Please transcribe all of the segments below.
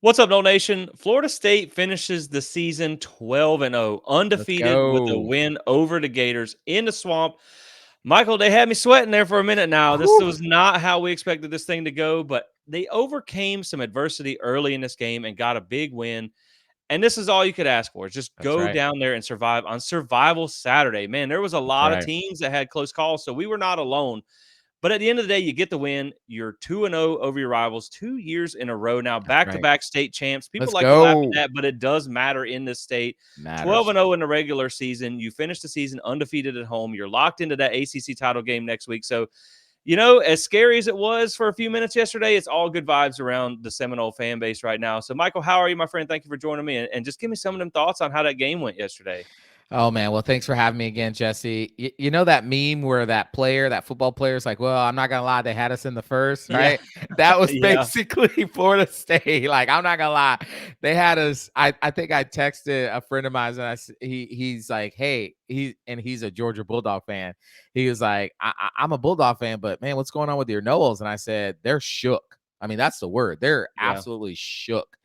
What's up, No Nation? Florida State finishes the season 12-0, Let's undefeated with a go. win over the Gators in the swamp. Michael, they had me sweating there for a minute now. This Whew. was not how we expected this thing to go, but they overcame some adversity early in this game and got a big win. And this is all you could ask for is just That's go right. down there and survive on Survival Saturday. Man, there was a That's lot of right. teams that had close calls, so we were not alone. But at the end of the day, you get the win. You're 2-0 over your rivals 2 years in a row now, That's right. back-to-back state champs. People Let's like to laugh at go. that, but it does matter in this state. Matters. 12-0 in the regular season. You finish the season undefeated at home. You're locked into that ACC title game next week. So, as scary as it was for a few minutes yesterday, it's all good vibes around the Seminole fan base right now. So, Michael, how are you, my friend? Thank you for joining me. And just give me some of them thoughts on how that game went yesterday. Oh man, well thanks for having me again, Jesse. You know that meme where that football player is like, "Well, I'm not gonna lie, they had us in the first, Yeah. right?" That was Yeah. basically Florida State. Like, I'm not gonna lie, they had us. I think I texted a friend of mine, and he's like, "Hey, he's a Georgia Bulldog fan." He was like, "I'm a Bulldog fan, but man, what's going on with your Noles?" And I said, "They're shook. I mean, that's the word. They're Yeah. absolutely shook.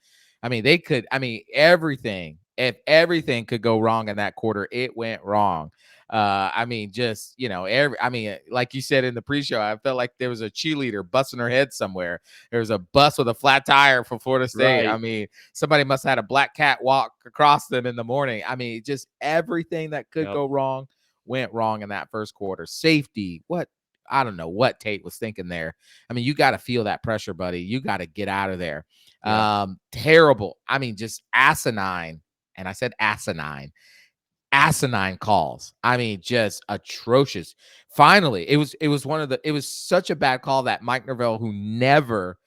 I mean, they could. I mean, everything." If everything could go wrong in that quarter, it went wrong. I mean, just like you said in the pre-show, I felt like there was a cheerleader busting her head somewhere. There was a bus with a flat tire for Florida State. I Right. mean, somebody must have had a black cat walk across them in the morning. I mean, just everything that could Yep. go wrong went wrong in that first quarter. Safety, what? I don't know what Tate was thinking there. I mean, you got to feel that pressure, buddy. You got to get out of there. Yeah. Terrible. I mean, just asinine, and I said asinine calls. I mean, just atrocious. Finally, it was such a bad call that Mike Norvell, who never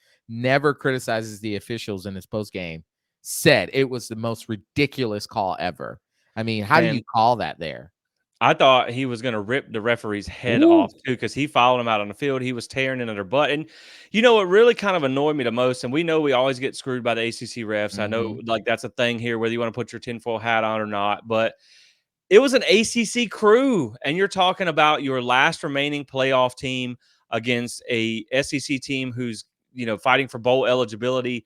criticizes the officials in his post game, said it was the most ridiculous call ever. I mean, how do you Man, call that there? I thought he was gonna rip the referee's head Ooh. off too, because he followed him out on the field. He was tearing into their butt. And what really kind of annoyed me the most, and we know we always get screwed by the ACC refs. I know Mhm. like that's a thing here, whether you want to put your tinfoil hat on or not. But it was an ACC crew, and you're talking about your last remaining playoff team against a SEC team who's fighting for bowl eligibility.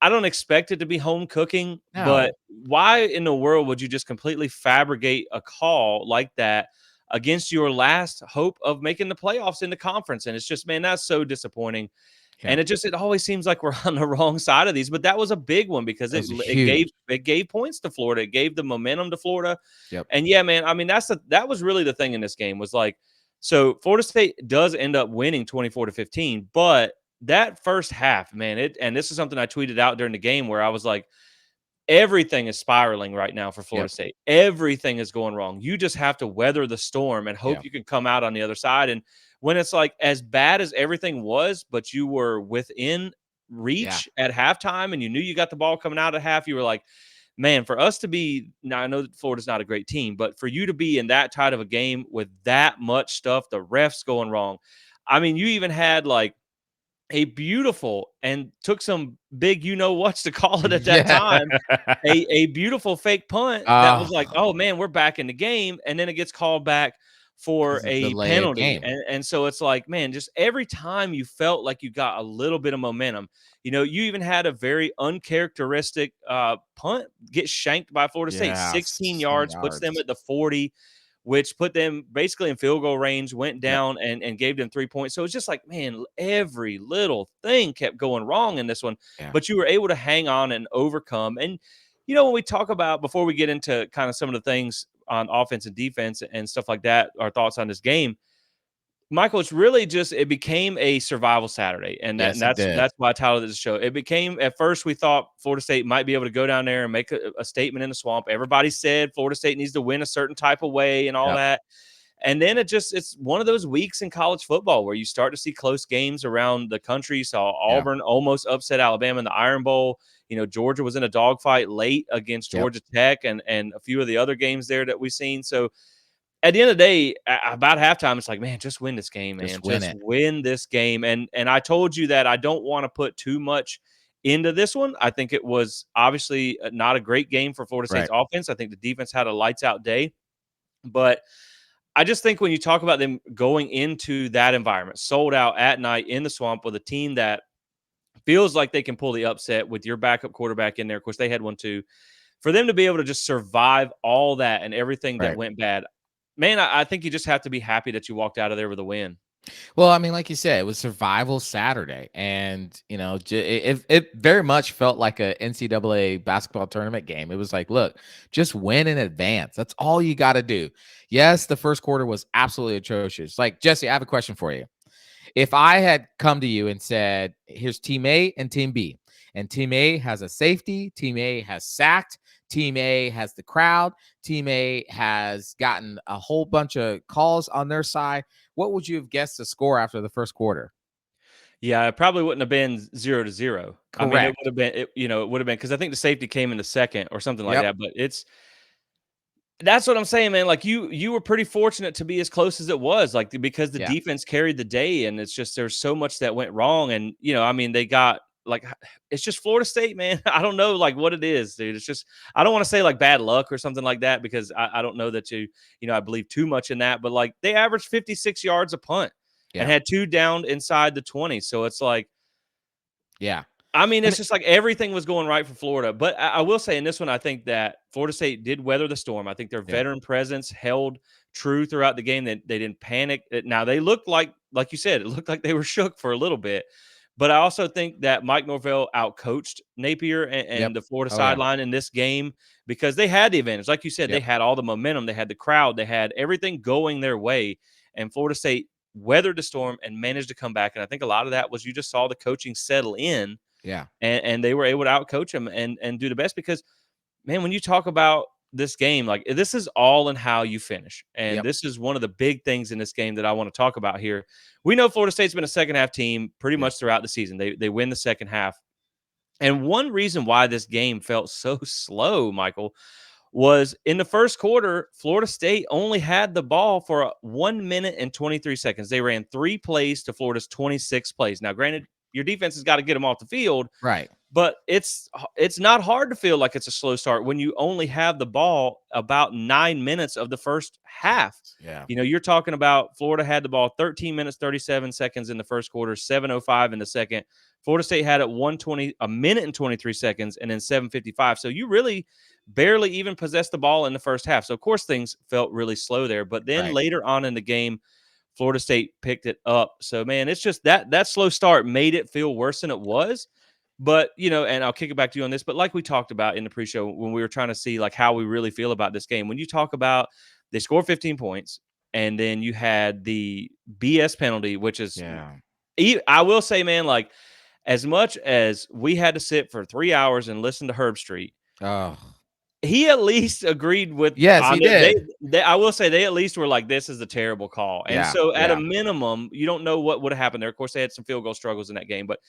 I don't expect it to be home cooking, but No. why in the world would you just completely fabricate a call like that against your last hope of making the playoffs in the conference? And it's just, man, that's so disappointing. Yeah. And it always seems like we're on the wrong side of these, but that was a big one because That it was it gave huge. it gave points to Florida. It gave the momentum to Florida. Yep. And yeah, man, I mean that was really the thing in this game was like so Florida State does end up winning 24-15, but that first half, man, and this is something I tweeted out during the game where I was like, everything is spiraling right now for Florida Yep. State. Everything is going wrong. You just have to weather the storm and hope Yeah. you can come out on the other side. And when it's like as bad as everything was, but you were within Yeah. reach at halftime and you knew you got the ball coming out at half, you were like, man, for us to be now, I know that Florida's not a great team, but for you to be in that tight of a game with that much stuff, the refs going wrong. I mean, you even had like a beautiful and took some big what's to call it at that Yeah. time, a beautiful fake punt that was like, Oh, "Oh, man, we're back in the game," and then it gets called back for 'cause of a delay of penalty, game. and so it's like, man, just every time you felt like you got a little bit of momentum, you even had a very uncharacteristic, punt get shanked by Florida State, Yeah, 16 16 yards, puts them yards. at the 40, which put them basically in field goal range, went Yep. down and gave them 3 points. So it's just like, man, every little thing kept going wrong in this one, Yeah. but you were able to hang on and overcome. And, when we talk about, before we get into kind of some of the things on offense and defense and stuff like that, our thoughts on this game, Michael, it's really just it became a survival Saturday, and Yes, it did. that's why I titled this show. It became at first we thought Florida State might be able to go down there and make a statement in the swamp. Everybody said Florida State needs to win a certain type of way and all Yep. that. And then it's one of those weeks in college football where you start to see close games around the country. You saw Yeah. Auburn almost upset Alabama in the Iron Bowl. Georgia was in a dogfight late against Yep. Georgia Tech and a few of the other games there that we've seen. So at the end of the day, about halftime, it's like, man, just win this game, man. Just win Just it. win this game. And I told you that I don't want to put too much into this one. I think it was obviously not a great game for Florida State's Right. offense. I think the defense had a lights out day, but I just think when you talk about them going into that environment, sold out at night in the swamp with a team that feels like they can pull the upset with your backup quarterback in there. Of course, they had one too. For them to be able to just survive all that and everything that Right. went bad, man, I think you just have to be happy that you walked out of there with a win. Well, I mean, like you said, it was Survival Saturday, and it very much felt like a NCAA basketball tournament game. It was like, look, just win in advance. That's all you got to do. Yes, the first quarter was absolutely atrocious. Like Jesse, I have a question for you. If I had come to you and said, here's team A and team B, and team A has a safety, team A has sacked, team A has the crowd, team A has gotten a whole bunch of calls on their side, what would you have guessed the score after the first quarter? Yeah, it probably wouldn't have been 0-0. I mean, it would Correct. have been, it would have been because I think the safety came in the second or something like Yep. that. But that's what I'm saying, man. Like you were pretty fortunate to be as close as it was, like because the Yeah. defense carried the day, and it's just there's so much that went wrong, and I mean, they got like it's just Florida State, man. I don't know like what it is, dude. It's just I don't want to say like bad luck or something like that because I don't know that I believe too much in that, but like they averaged 56 yards a punt and Yeah. had two down inside the 20, so it's like Yeah. I mean, And it's just like everything was going right for Florida. But I will say in this one, I think that Florida State did weather the storm. I think their yeah. veteran presence held true throughout the game. That they didn't panic. Now they looked like you said, it looked like they were shook for a little bit. But I also think that Mike Norvell outcoached Napier and Yep. the Florida Oh yeah. sideline in this game because they had the advantage. Like you said, they Yep. had all the momentum, they had the crowd, they had everything going their way. And Florida State weathered the storm and managed to come back. And I think a lot of that was you just saw the coaching settle in Yeah. and they were able to outcoach him and do the best because man, when you talk about this game, like this is all in how you finish. And Yep. this is one of the big things in this game that I want to talk about here. We know Florida State's been a second half team pretty Yep. much throughout the season. They win the second half. And one reason why this game felt so slow, Michael, was in the first quarter, Florida State only had the ball for 1 minute and 23 seconds. They ran 3 plays to Florida's 26 plays. Now, granted, your defense has got to get them off the field, Right. but it's not hard to feel like it's a slow start when you only have the ball about 9 minutes of the first half. Yeah. You're talking about Florida had the ball 13 minutes 37 seconds in the first quarter, 7:05 in the second. Florida State had it 120 a minute and 23 seconds and then 7:55. So you really barely even possessed the ball in the first half. So of course things felt really slow there, but then Right. later on in the game Florida State picked it up. So man, it's just that slow start made it feel worse than it was. But, and I'll kick it back to you on this, but like we talked about in the pre-show when we were trying to see like how we really feel about this game, when you talk about they scored 15 points and then you had the BS penalty, which is Yeah. I will say, man, like as much as we had to sit for 3 hours and listen to Herb Street, Oh. he at least agreed with Yes, on he it. They, did. they I will say they at least were like, this is a terrible call. And Yeah. so at a Yeah. minimum, you don't know what would have happened there. Of course, they had some field goal struggles in that game, but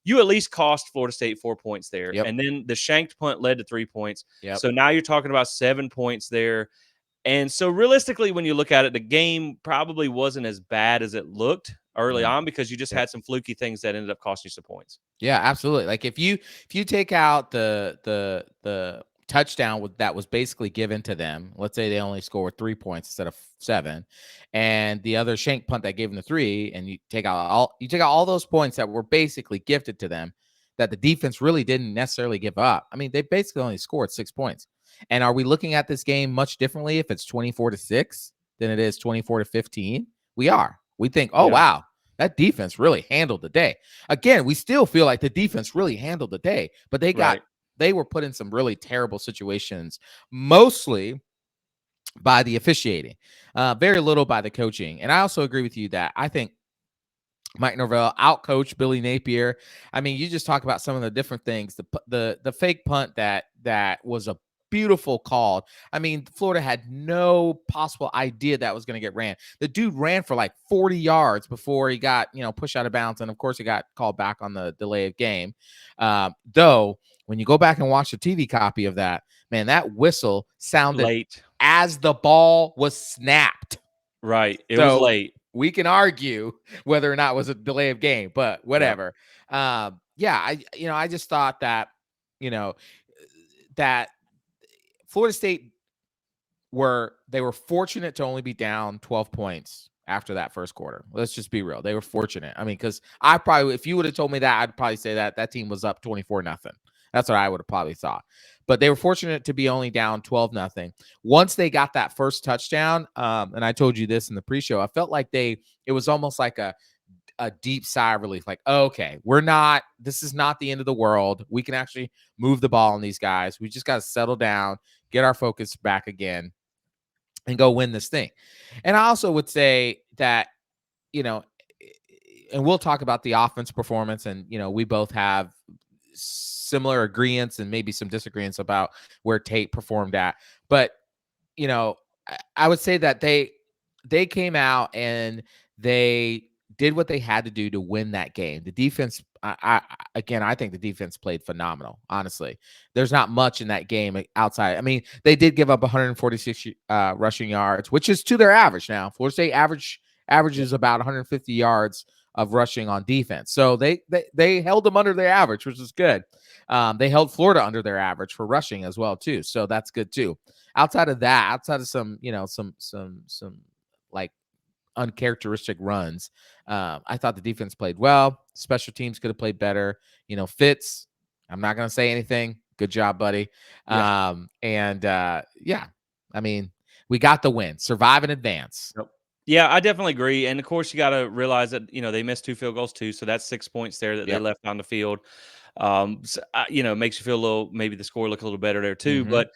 you at least cost Florida State 4 points there. Yep. And then the shanked punt led to 3 points. Yep. So now you're talking about 7 points there. And so realistically, when you look at it, the game probably wasn't as bad as it looked early Yeah. on because you just Yep. had some fluky things that ended up costing you some points. Yeah, absolutely. Like if you take out the touchdown that was basically given to them, let's say they only scored 3 points instead of 7, and the other shank punt that gave them the 3, and you take out all those points that were basically gifted to them that the defense really didn't necessarily give up. I mean, they basically only scored 6 points. And are we looking at this game much differently if it's 24-6 than it is 24-15? We are. We think, oh Yeah. wow, that defense really handled the day. Again, we still feel like the defense really handled the day, but Right. they were put in some really terrible situations, mostly by the officiating, very little by the coaching. And I also agree with you that I think Mike Norvell outcoached Billy Napier. I mean, you just talk about some of the different things. The fake punt that was a beautiful call. I mean, Florida had no possible idea that was going to get ran. The dude ran for like 40 yards before he got pushed out of bounds, and of course he got called back on the delay of game. Though when you go back and watch the TV copy of that, man, that whistle sounded Late. as the ball was snapped. Right. It was So late. we can argue whether or not it was a delay of game, but Yep. whatever. Yeah, I just thought that you know that Florida State they were fortunate to only be down 12 points after that first quarter. Let's just be real. They were fortunate. I mean, because I probably, if you would have told me that, I'd probably say that that team was up 24-0. That's what I would have probably thought. But they were fortunate to be only down 12-0. Once they got that first touchdown, and I told you this in the pre-show, I felt like it was almost like a deep sigh of relief. Like, okay, this is not the end of the world. We can actually move the ball on these guys. We just got to settle down, get our focus back again, and go win this thing. And I also would say that, you know, and we'll talk about the offense performance, and, we both have similar agreements and maybe some disagreements about where Tate performed at. But, I would say that they came out and they did what they had to do to win that game. The defense, I think the defense played phenomenal. Honestly, there's not much in that game outside. I mean, they did give up 146 rushing yards, which is to their average. Now, Florida State averages about 150 yards of rushing on defense, so they held them under their average, which is good. They held Florida under their average for rushing as well too, so that's good too. Outside of that, outside of some, some like uncharacteristic runs, I thought the defense played well. Special teams could have played better. Fitz, I'm not going to say anything. Good job, buddy. Yeah. Yeah, I mean, we got the win. Survive and advance. Nope. Yeah, I definitely agree. And of course, you got to realize that, they missed 2 field goals too. So that's 6 points there that they Yep. left on the field. Makes you feel a little, maybe the score look a little better there too. Mm-hmm. But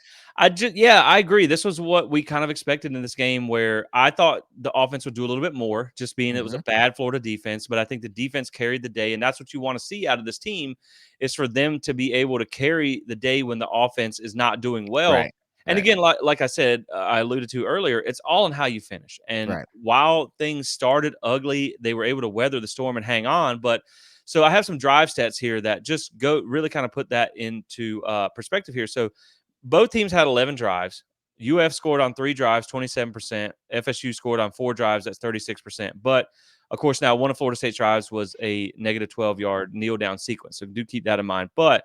yeah, I agree. This was what we kind of expected in this game, where I thought the offense would do a little bit more, just being it was Mm-hmm. a bad Florida defense. But I think the defense carried the day. And that's what you want to see out of this team, is for them to be able to carry the day when the offense is not doing well. Right. And Right. again, like I said, I alluded to earlier, it's all in how you finish. And Right. while things started ugly, they were able to weather the storm and hang on. But so I have some drive stats here that just go really kind of put that into perspective here. So both teams had 11 drives. UF scored on 3 drives, 27%. FSU scored on 4 drives, that's 36%. But of course, now one of Florida State's drives was a negative 12-yard kneel down sequence. So do keep that in mind. But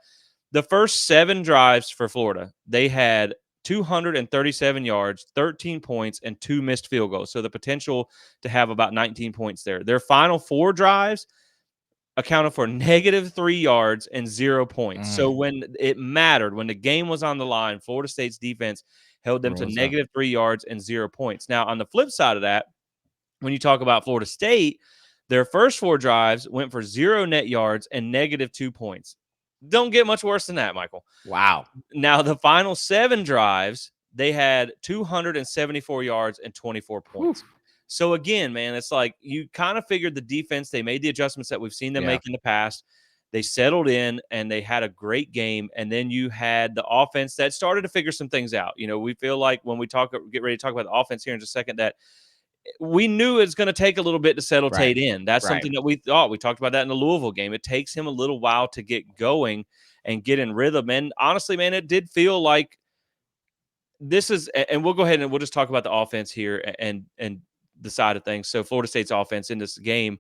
the first 7 drives for Florida, they had 237 yards, 13 points, and 2 missed field goals. So the potential to have about 19 points there. Their final 4 drives accounted for negative 3 yards and 0 points. So Mm. when it mattered, when the game was on the line, Florida State's defense held them to Rose up. negative 3 yards and 0 points. Now, on the flip side of that, when you talk about Florida State, their first 4 drives went for 0 net yards and negative 2 points. Don't get much worse than that, Michael. Wow. Now, the final 7 drives, they had 274 yards and 24 Whew. points. So again, man, it's like you kind of figured the defense, they made the adjustments that we've seen them Yeah. make in the past. They settled in and they had a great game. And then you had the offense that started to figure some things out. We feel like when we get ready to talk about the offense here in just a second, that we knew it's going to take a little bit to settle Right. Tate in. That's Right. something that we thought. We talked about that in the Louisville game. It takes him a little while to get going and get in rhythm. And honestly, man, it did feel like this is, and we'll go ahead and we'll just talk about the offense here and the side of things. So Florida State's offense in this game,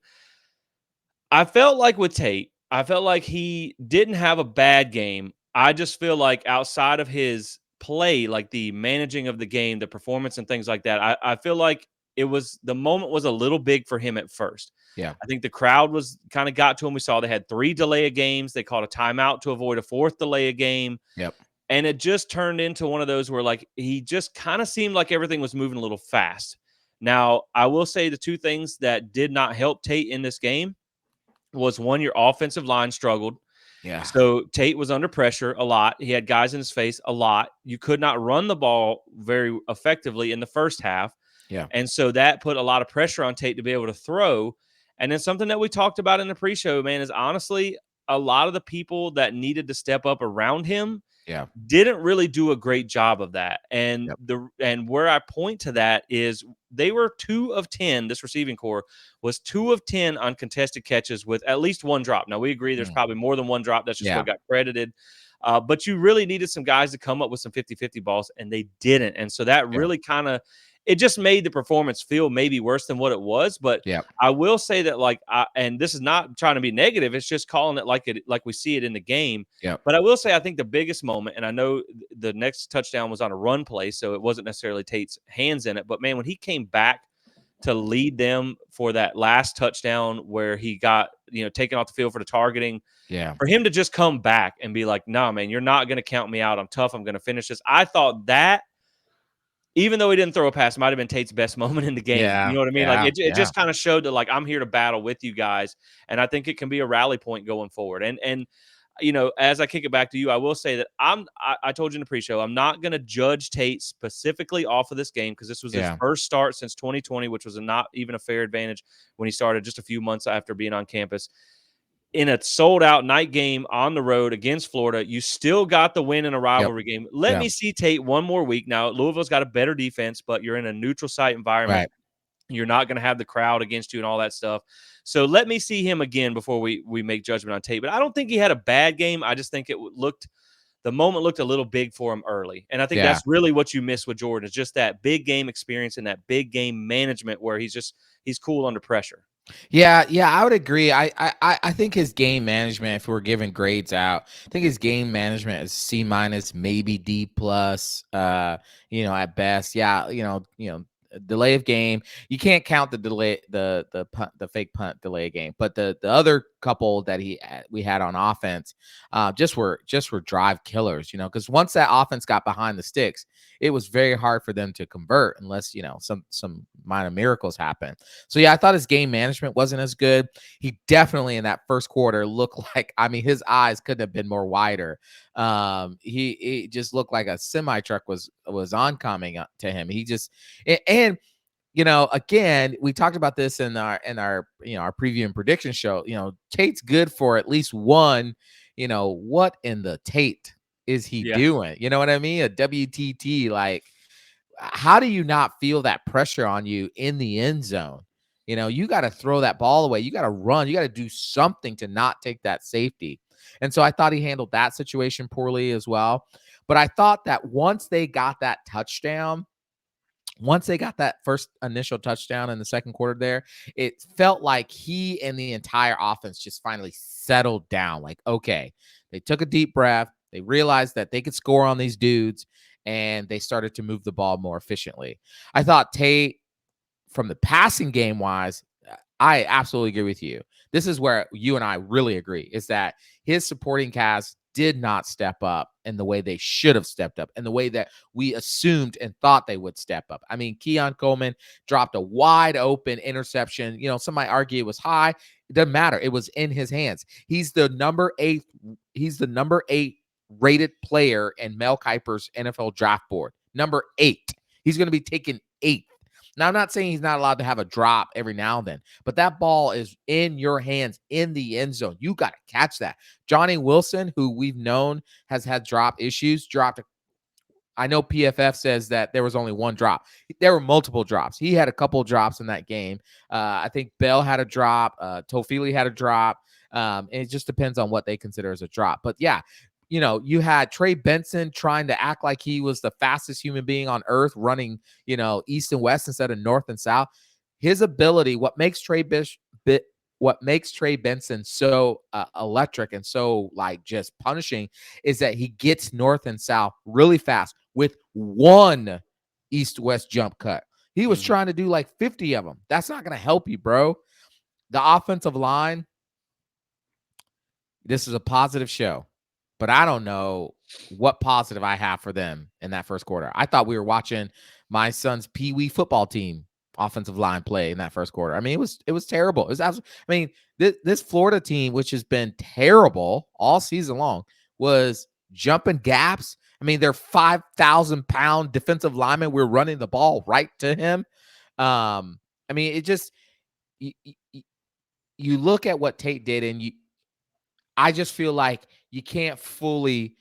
I felt like with Tate, I felt like he didn't have a bad game. I just feel like outside of his play, like the managing of the game, the performance and things like that, I feel like the moment was a little big for him at first. Yeah. I think the crowd was kind of got to him. We saw they had 3 delay of games. They called a timeout to avoid a 4th delay of game. Yep. And it just turned into one of those where like he just kind of seemed like everything was moving a little fast. Now, I will say the 2 things that did not help Tate in this game was, one, your offensive line struggled. Yeah. So Tate was under pressure a lot. He had guys in his face a lot. You could not run the ball very effectively in the first half. Yeah. And so that put a lot of pressure on Tate to be able to throw. And then something that we talked about in the pre-show, man, is honestly a lot of the people that needed to step up around him Yeah. didn't really do a great job of that. And Yep. where I point to that is they were 2 of 10. This receiving core was 2 of 10 on contested catches with at least 1 drop. Now we agree there's Mm. probably more than 1 drop. That's just Yeah. what got credited. But you really needed some guys to come up with some 50-50 balls, and they didn't. And so that Yeah. really kind of, it just made the performance feel maybe worse than what it was. But Yeah. I will say that, like, and this is not trying to be negative, it's just calling it like we see it in the game. Yep. But I will say, I think the biggest moment, and I know the next touchdown was on a run play, so it wasn't necessarily Tate's hands in it. But man, when he came back to lead them for that last touchdown where he got, taken off the field for the targeting. Yeah. For him to just come back and be like, "No, man, you're not going to count me out. I'm tough. I'm going to finish this." I thought that, even though he didn't throw a pass, might have been Tate's best moment in the game. You Yeah. know what I mean? Like Yeah. it Yeah. just kind of showed that, like, I'm here to battle with you guys, and I think it can be a rally point going forward. And as I kick it back to you, I will say that I told you in the pre-show, I'm not going to judge Tate specifically off of this game because this was his Yeah. first start since 2020, which was not even a fair advantage when he started just a few months after being on campus. In a sold-out night game on the road against Florida, you still got the win in a Yep. rivalry game. Let Yeah. me see Tate one more week. Now, Louisville's got a better defense, but you're in a neutral site environment. Right. You're not going to have the crowd against you and all that stuff. So let me see him again before we make judgment on Tate. But I don't think he had a bad game. I just think the moment looked a little big for him early. And I think Yeah. that's really what you miss with Jordan, is just that big game experience and that big game management where he's cool under pressure. Yeah, yeah, I would agree. I think his game management, if we're giving grades out, I think his game management is C minus, maybe D plus. At best. Yeah, delay of game. You can't count the delay, the punt, the fake punt delay game, but the other couple that we had on offense, just were drive killers. Because once that offense got behind the sticks, it was very hard for them to convert unless some minor miracles happen. So yeah, I thought his game management wasn't as good. He definitely in that first quarter looked like, I mean, his eyes couldn't have been more wider. He just looked like a semi truck was oncoming to him. He just and again, we talked about this in our our preview and prediction show. Tate's good for at least one. What in the Tate is he Yeah. doing? You know what I mean? A WTT, like, how do you not feel that pressure on you in the end zone? You got to throw that ball away. You got to run. You got to do something to not take that safety. And so I thought he handled that situation poorly as well. But I thought that once they got that touchdown, once they got that first initial touchdown in the second quarter there, it felt like he and the entire offense just finally settled down. Like, okay, they took a deep breath. They realized that they could score on these dudes, and they started to move the ball more efficiently. I thought Tate, from the passing game wise, I absolutely agree with you. This is where you and I really agree, is that his supporting cast did not step up in the way they should have stepped up, in the way that we assumed and thought they would step up. I mean, Keon Coleman dropped a wide open interception. Some might argue it was high. It doesn't matter. It was in his hands. He's the number 8. He's the number 8 rated player in Mel Kiper's NFL draft board. Number 8. He's going to be taken 8th. Now, I'm not saying he's not allowed to have a drop every now and then, but that ball is in your hands in the end zone. You got to catch that. Johnny Wilson, who we've known has had drop issues, I know PFF says that there was only one drop. There were multiple drops. He had a couple drops in that game. I think Bell had a drop. Tofili had a drop. And it just depends on what they consider as a drop. But yeah, you had Trey Benson trying to act like he was the fastest human being on earth, running, east and west instead of north and south. His ability, what makes Trey Benson so electric and so like just punishing, is that he gets north and south really fast with one east-west jump cut. He was trying to do like 50 of them. That's not going to help you, bro. The offensive line, this is a positive show, but I don't know what positive I have for them in that first quarter. I thought we were watching my son's Pee-wee football team offensive line play in that first quarter. I mean, it was terrible. It was absolutely, I mean, this Florida team, which has been terrible all season long, was jumping gaps. I mean, they're 5,000-pound defensive linemen. We're running the ball right to him. I mean, it just you look at what Tate did, and I just feel like you can't fully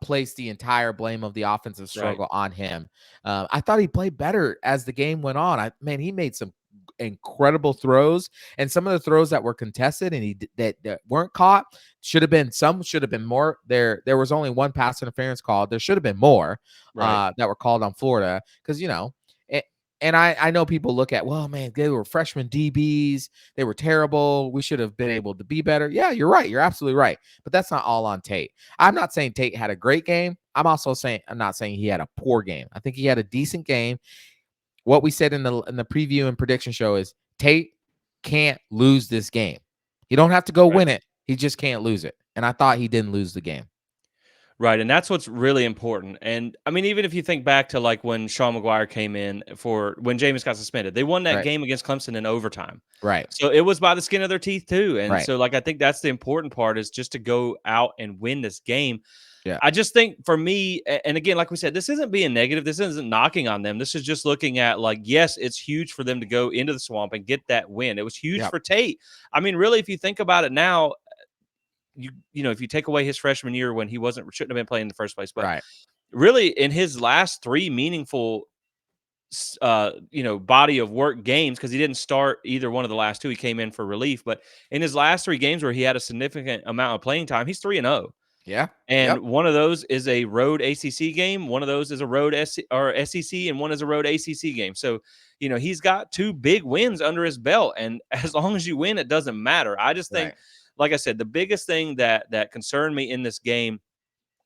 place the entire blame of the offensive struggle on him. I thought he played better as the game went on. He made some incredible throws, and some of the throws that were contested and that weren't caught should have been more. There was only one pass interference called. There should have been more that were called on Florida, because and I know people look at, well, man, they were freshman DBs. They were terrible. We should have been able to be better. Yeah, you're right. You're absolutely right. But that's not all on Tate. I'm not saying Tate had a great game. I'm not saying he had a poor game. I think he had a decent game. what we said in the preview and prediction show is Tate can't lose this game. He don't have to go Right. win it. He just can't lose it. And I thought he didn't lose the game. Right, and that's what's really important. And I mean, even if you think back to like when Sean McGuire came in for when Jameis got suspended, they won that Right. game against Clemson in overtime. Right. So it was by the skin of their teeth too. And Right. so, like, I think that's the important part is just to go out and win this game. Yeah. I just think for me, and again, like we said, this isn't being negative. This isn't knocking on them. This is just looking at like, yes, it's huge for them to go into the swamp and get that win. It was huge Yep. for Tate. I mean, really, if you think about it now, you know, if you take away his freshman year when he shouldn't have been playing in the first place, but Right. really in his last three meaningful body of work games, because he didn't start either one of the last two, he came in for relief, but in his last three games where he had a significant amount of playing time, he's 3-0. Yeah. And Yep. one of those is a road ACC game, one of those is a road SEC, and one is a road ACC game. So, he's got two big wins under his belt, and as long as you win, it doesn't matter. I just think, Right. like I said, the biggest thing that concerned me in this game,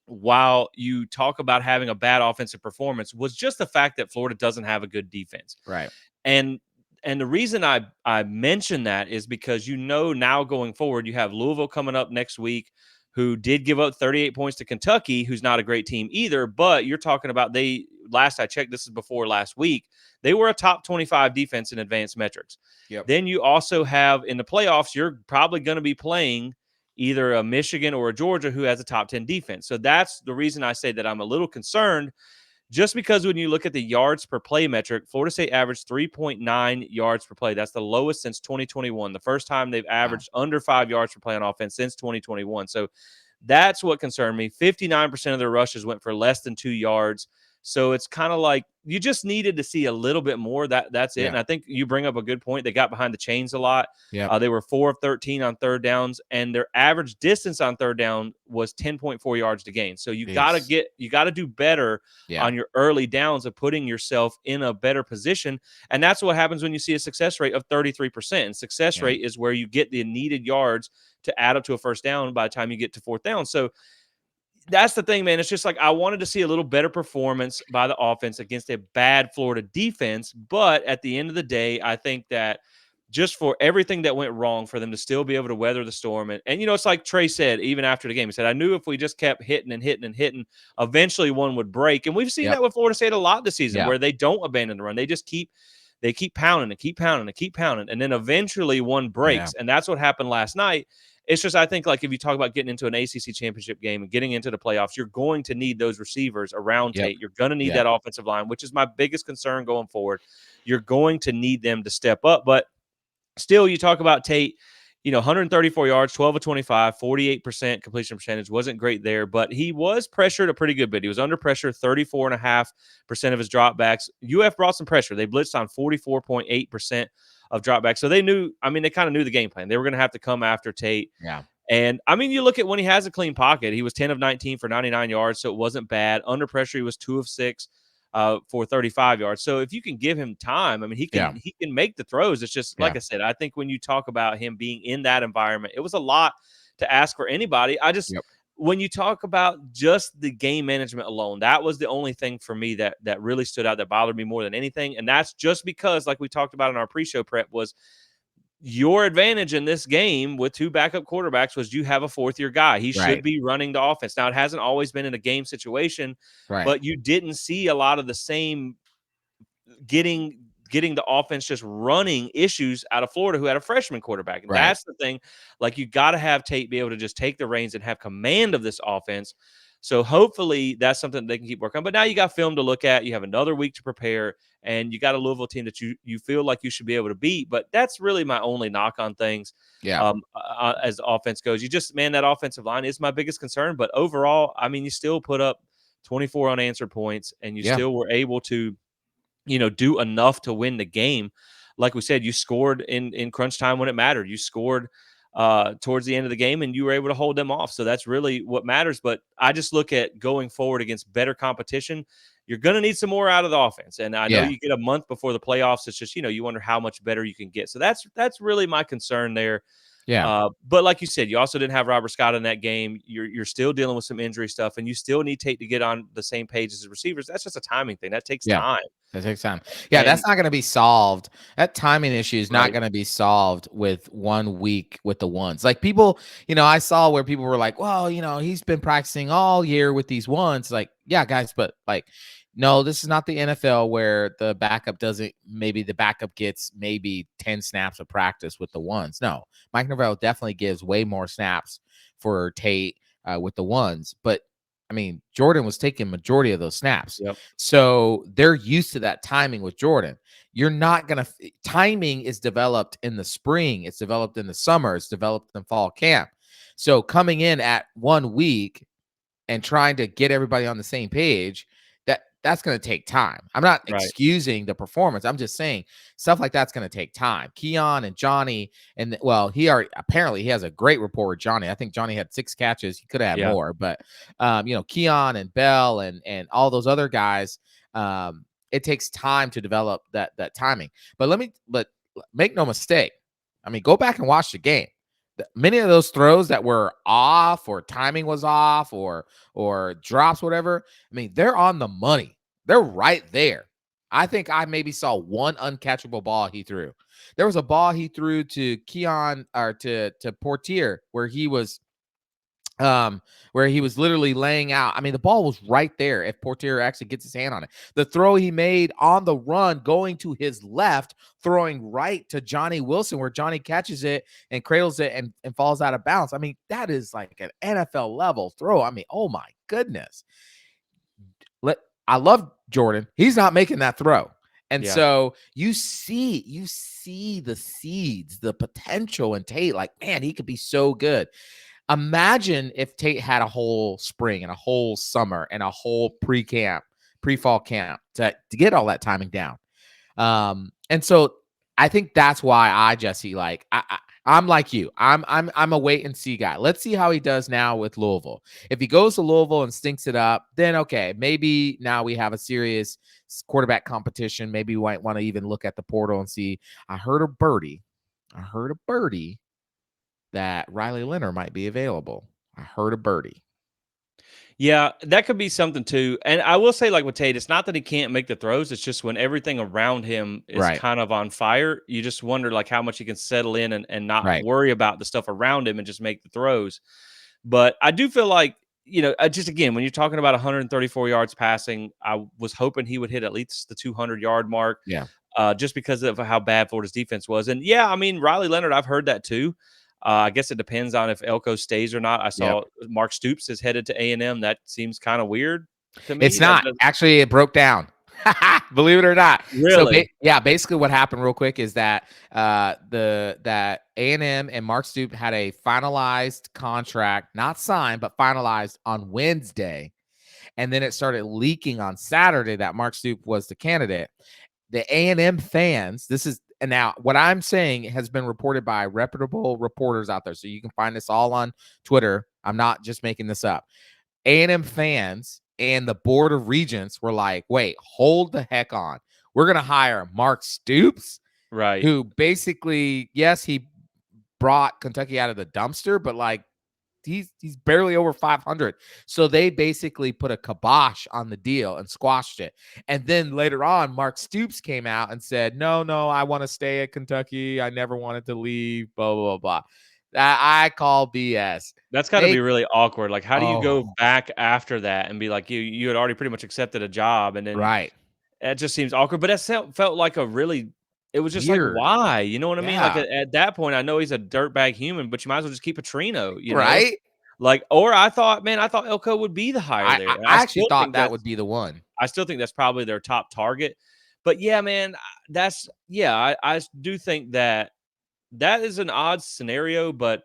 while you talk about having a bad offensive performance, was just the fact that Florida doesn't have a good defense. Right. And the reason I mention that is because now going forward, you have Louisville coming up next week, who did give up 38 points to Kentucky, who's not a great team either. But you're talking about last I checked, this is before last week, they were a top 25 defense in advanced metrics. Yep. Then you also have in the playoffs, you're probably going to be playing either a Michigan or a Georgia who has a top 10 defense. So that's the reason I say that I'm a little concerned. Just because when you look at the yards per play metric, Florida State averaged 3.9 yards per play. That's the lowest since 2021. The first time they've Wow. averaged under 5 yards per play on offense since 2021. So that's what concerned me. 59% of their rushes went for less than 2 yards. So it's kind of like you just needed to see a little bit more. That's it. Yeah. And I think you bring up a good point. They got behind the chains a lot. Yep. They were 4 of 13 on third downs, and their average distance on third down was 10.4 yards to gain. So you got to do better Yeah. on your early downs of putting yourself in a better position. And that's what happens when you see a success rate of 33%. And success Yeah. rate is where you get the needed yards to add up to a first down by the time you get to fourth down. So that's the thing, man. It's just like I wanted to see a little better performance by the offense against a bad Florida defense. But at the end of the day, I think that just for everything that went wrong, for them to still be able to weather the storm. And it's like Trey said, even after the game, he said, I knew if we just kept hitting and hitting and hitting, eventually one would break. And we've seen Yep. that with Florida State a lot this season, Yeah. where they don't abandon the run. They just keep pounding and keep pounding and keep pounding. And then eventually one breaks. Yeah. And that's what happened last night. It's just, I think, like if you talk about getting into an ACC championship game and getting into the playoffs, you're going to need those receivers around Yep. Tate. You're going to need Yep. that offensive line, which is my biggest concern going forward. You're going to need them to step up. But still, you talk about Tate, 134 yards, 12 of 25, 48% completion percentage. Wasn't great there, but he was pressured a pretty good bit. He was under pressure 34.5% of his dropbacks. UF brought some pressure. They blitzed on 44.8% of dropbacks. So they kind of knew the game plan. They were going to have to come after Tate. Yeah. And I mean, you look at when he has a clean pocket, he was 10 of 19 for 99 yards. So it wasn't bad. Under pressure, he was 2 of 6 for 35 yards. So if you can give him time, I mean, he can make the throws. It's just, like I said, I think when you talk about him being in that environment, it was a lot to ask for anybody. When you talk about just the game management alone, that was the only thing for me that really stood out, that bothered me more than anything. And that's just because, like we talked about in our pre-show prep, was your advantage in this game with two backup quarterbacks was you have a fourth-year guy. He should be running the offense. Now, it hasn't always been in a game situation, Right. but you didn't see a lot of the same getting the offense just running issues out of Florida, who had a freshman quarterback. And Right. that's the thing. Like, you got to have Tate be able to just take the reins and have command of this offense. So hopefully that's something that they can keep working on. But now you got film to look at. You have another week to prepare, and you got a Louisville team that you feel like you should be able to beat. But that's really my only knock on things. Yeah. As the offense goes, that offensive line is my biggest concern. But overall, I mean, you still put up 24 unanswered points, and you still were able to do enough to win the game. Like we said, you scored in crunch time when it mattered. You scored towards the end of the game, and you were able to hold them off. So that's really what matters. But I just look at going forward against better competition. You're going to need some more out of the offense. And I know you get a month before the playoffs. It's just, you wonder how much better you can get. So that's really my concern there. Yeah. But like you said, you also didn't have Robert Scott in that game. You're still dealing with some injury stuff, and you still need Tate to get on the same page as the receivers. That's just a timing thing. That takes Yeah. time. That takes time. Yeah, And that's not gonna be solved. That timing issue is not right, gonna be solved with 1 week with the ones. Like, people, I saw where people were like, "Well, he's been practicing all year with these ones." Like, yeah, guys, but, like, no, this is not the NFL where the backup gets maybe 10 snaps of practice with the ones. No, Mike Norvell definitely gives way more snaps for Tate, with the ones, but, I mean, Jordan was taking majority of those snaps. yep, So they're used to that timing with Jordan. You're not going to, timing is developed in the spring, it's developed in the summer, it's developed in fall camp. So coming in at 1 week and trying to get everybody on the same page, that's going to take time. I'm not right, excusing the performance. I'm just saying stuff like that's going to take time. Keon and Johnny, and well, he has a great rapport with Johnny. I think Johnny had 6 catches. He could have had yeah, more, but Keon and Bell and all those other guys, it takes time to develop that timing. But make no mistake. I mean, go back and watch the game. Many of those throws that were off or timing was off or drops, whatever. I mean, they're on the money. They're right there. I think I maybe saw one uncatchable ball he threw. There was a ball he threw to Keon or to Portier where he was literally laying out. I mean, the ball was right there if Portier actually gets his hand on it. The throw he made on the run going to his left, throwing right to Johnny Wilson, where Johnny catches it and cradles it and falls out of bounds. I mean, that is like an NFL level throw. I mean, oh my goodness. I love Jordan. He's not making that throw. And yeah. so you see the seeds, the potential in Tate. Like, man, he could be so good. Imagine if Tate had a whole spring and a whole summer and a whole pre-fall camp to get all that timing down. And so I think that's why Jesse, like I'm like you. I'm a wait and see guy. Let's see how he does now with Louisville. If he goes to Louisville and stinks it up, then okay, maybe now we have a serious quarterback competition. Maybe we might want to even look at the portal and see. I heard a birdie that Riley Leonard might be available. I heard a birdie. Yeah, that could be something too. And I will say, like with Tate, it's not that he can't make the throws. It's just when everything around him is Right. kind of on fire, you just wonder like how much he can settle in and not Right. worry about the stuff around him and just make the throws. But I do feel like, just again, when you're talking about 134 yards passing, I was hoping he would hit at least the 200-yard mark, Yeah. just because of how bad Florida's defense was. And yeah, I mean, Riley Leonard, I've heard that too. I guess it depends on if Elko stays or not. I Yep. saw Mark Stoops is headed to A&M. That seems kind of weirard to me. It's That not. Actually, it broke down. Believe it or not. So really basically what happened real quick is that that A&M and Mark Stoops had a finalized contract, not signed, but finalized on Wednesday. And then it started leaking on Saturday that Mark Stoops was the candidate. The A&M fans, and now what I'm saying has been reported by reputable reporters out there. So you can find this all on Twitter. I'm not just making this up. A&M fans and the Board of Regents were like, wait, hold the heck on. We're going to hire Mark Stoops, right. who basically, yes, he brought Kentucky out of the dumpster, but like he's barely over 500. So they basically put a kibosh on the deal and squashed it. And then later on, Mark Stoops came out and said, no, I want to stay at Kentucky. I never wanted to leave, blah, blah, blah. That I call BS. That's got to be really awkward. Like, how do you go Oh, back after that and be like, you had already pretty much accepted a job, and then right. it just seems awkward. But that felt like a really. It was just like, Weird. why? You know what I mean? Like Yeah. at that point, I know he's a dirtbag human, but you might as well just keep a Trino. Right. Like, or I thought, man, I thought Elko would be the hire there. And I actually thought that would be the one. I still think that's probably their top target. But yeah, man, I do think that is an odd scenario, but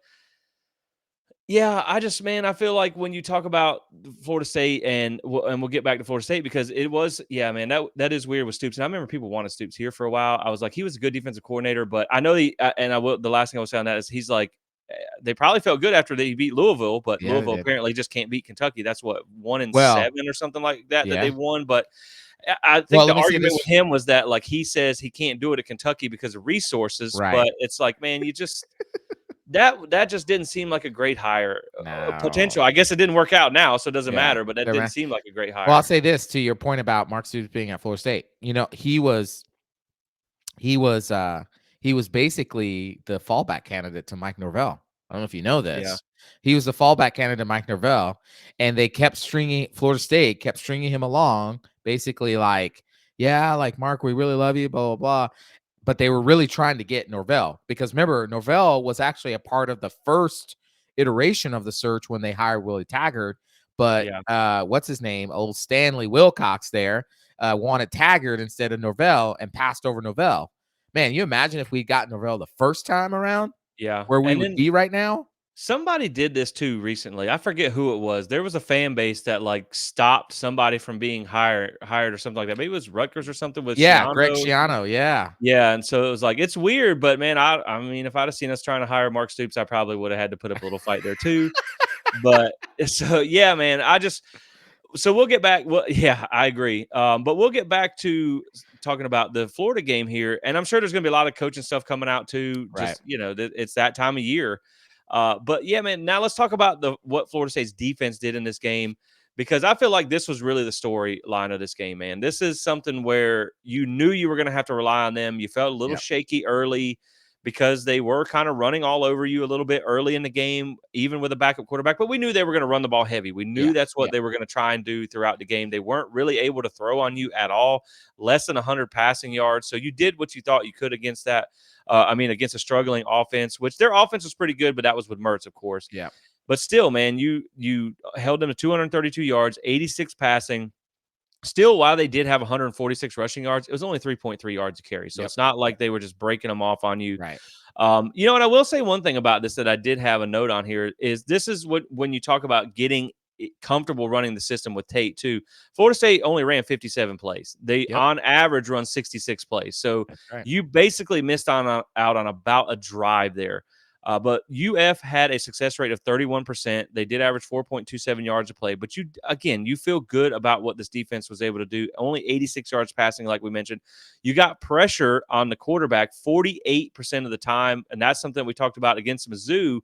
yeah, I feel like when you talk about Florida State and we'll get back to Florida State because it was, yeah, man, that is weird with Stoops. And I remember people wanted Stoops here for a while. I was like, he was a good defensive coordinator, but I know the last thing I will say on that is he's like, they probably felt good after they beat Louisville, but Yeah, they Louisville did. apparently just can't beat Kentucky. That's what 1-7 Well, or something like that yeah. they won. But I think Well, the let me say argument this. with him was that like he says he can't do it at Kentucky because of resources, Right. but it's like, man, you just that just didn't seem like a great hire. Potential. No. I guess it didn't work out now, so it doesn't Yeah. matter. But that Never didn't mind. seem like a great Well, I'll hire. say this to your point about Mark Stoops being at Florida State. He was he was basically the fallback candidate to Mike Norvell. I don't know if you know Yeah, this. He was the fallback candidate to Mike Norvell, and they kept stringing Florida State kept stringing him along, basically like, yeah, like Mark, we really love you, blah blah blah. But they were really trying to get Norvell because remember, Norvell was actually a part of the first iteration of the search when they hired Willie Taggart. But yeah. what's his name? Old Stanley Wilcox there wanted Taggart instead of Norvell and passed over Norvell. Man, you imagine if we got Norvell the first time around, Yeah, where we and would then be right now? somebody did this too recently. I forget who it was. There was a fan base that like stopped somebody from being hired or something like that. Maybe it was Rutgers or something with Yeah, Greg Schiano. Schiano. Yeah, Yeah, and so it was like it's weird, but man, I mean, if I'd have seen us trying to hire Mark Stoops, I probably would have had to put up a little fight there too. But so yeah, man, I just so we'll get back. Well, yeah, I agree. But we'll get back to talking about the Florida game here, and I'm sure there's going to be a lot of coaching stuff coming out too. right. Just it's that time of year. But yeah, man. Now let's talk about the what Florida State's defense did in this game because I feel like this was really the storyline of this game, man. This is something where you knew you were going to have to rely on them. You felt a little Yep. shaky early because they were kind of running all over you a little bit early in the game, even with a backup quarterback. But we knew they were going to run the ball heavy. We Yeah. knew that's what Yeah. they were going to try and do throughout the game. They weren't really able to throw on you at all, less than 100 passing yards. So you did what you thought you could against that. Against a struggling offense, which their offense was pretty good, but that was with Mertz, of course. Yeah. But still, man, you held them to 232 yards, 86 passing. Still, while they did have 146 rushing yards, it was only 3.3 yards a carry. So Yep. it's not like Yep. they were just breaking them off on you. Right. And I will say one thing about this that I did have a note on here is this is what when you talk about getting comfortable running the system with Tate too. Florida State only ran 57 plays. They Yep. on average run 66 plays. So That's right. you basically missed out on about a drive there. But UF had a success rate of 31%. They did average 4.27 yards a play. But you feel good about what this defense was able to do. Only 86 yards passing, like we mentioned. You got pressure on the quarterback 48% of the time. And that's something we talked about against Mizzou.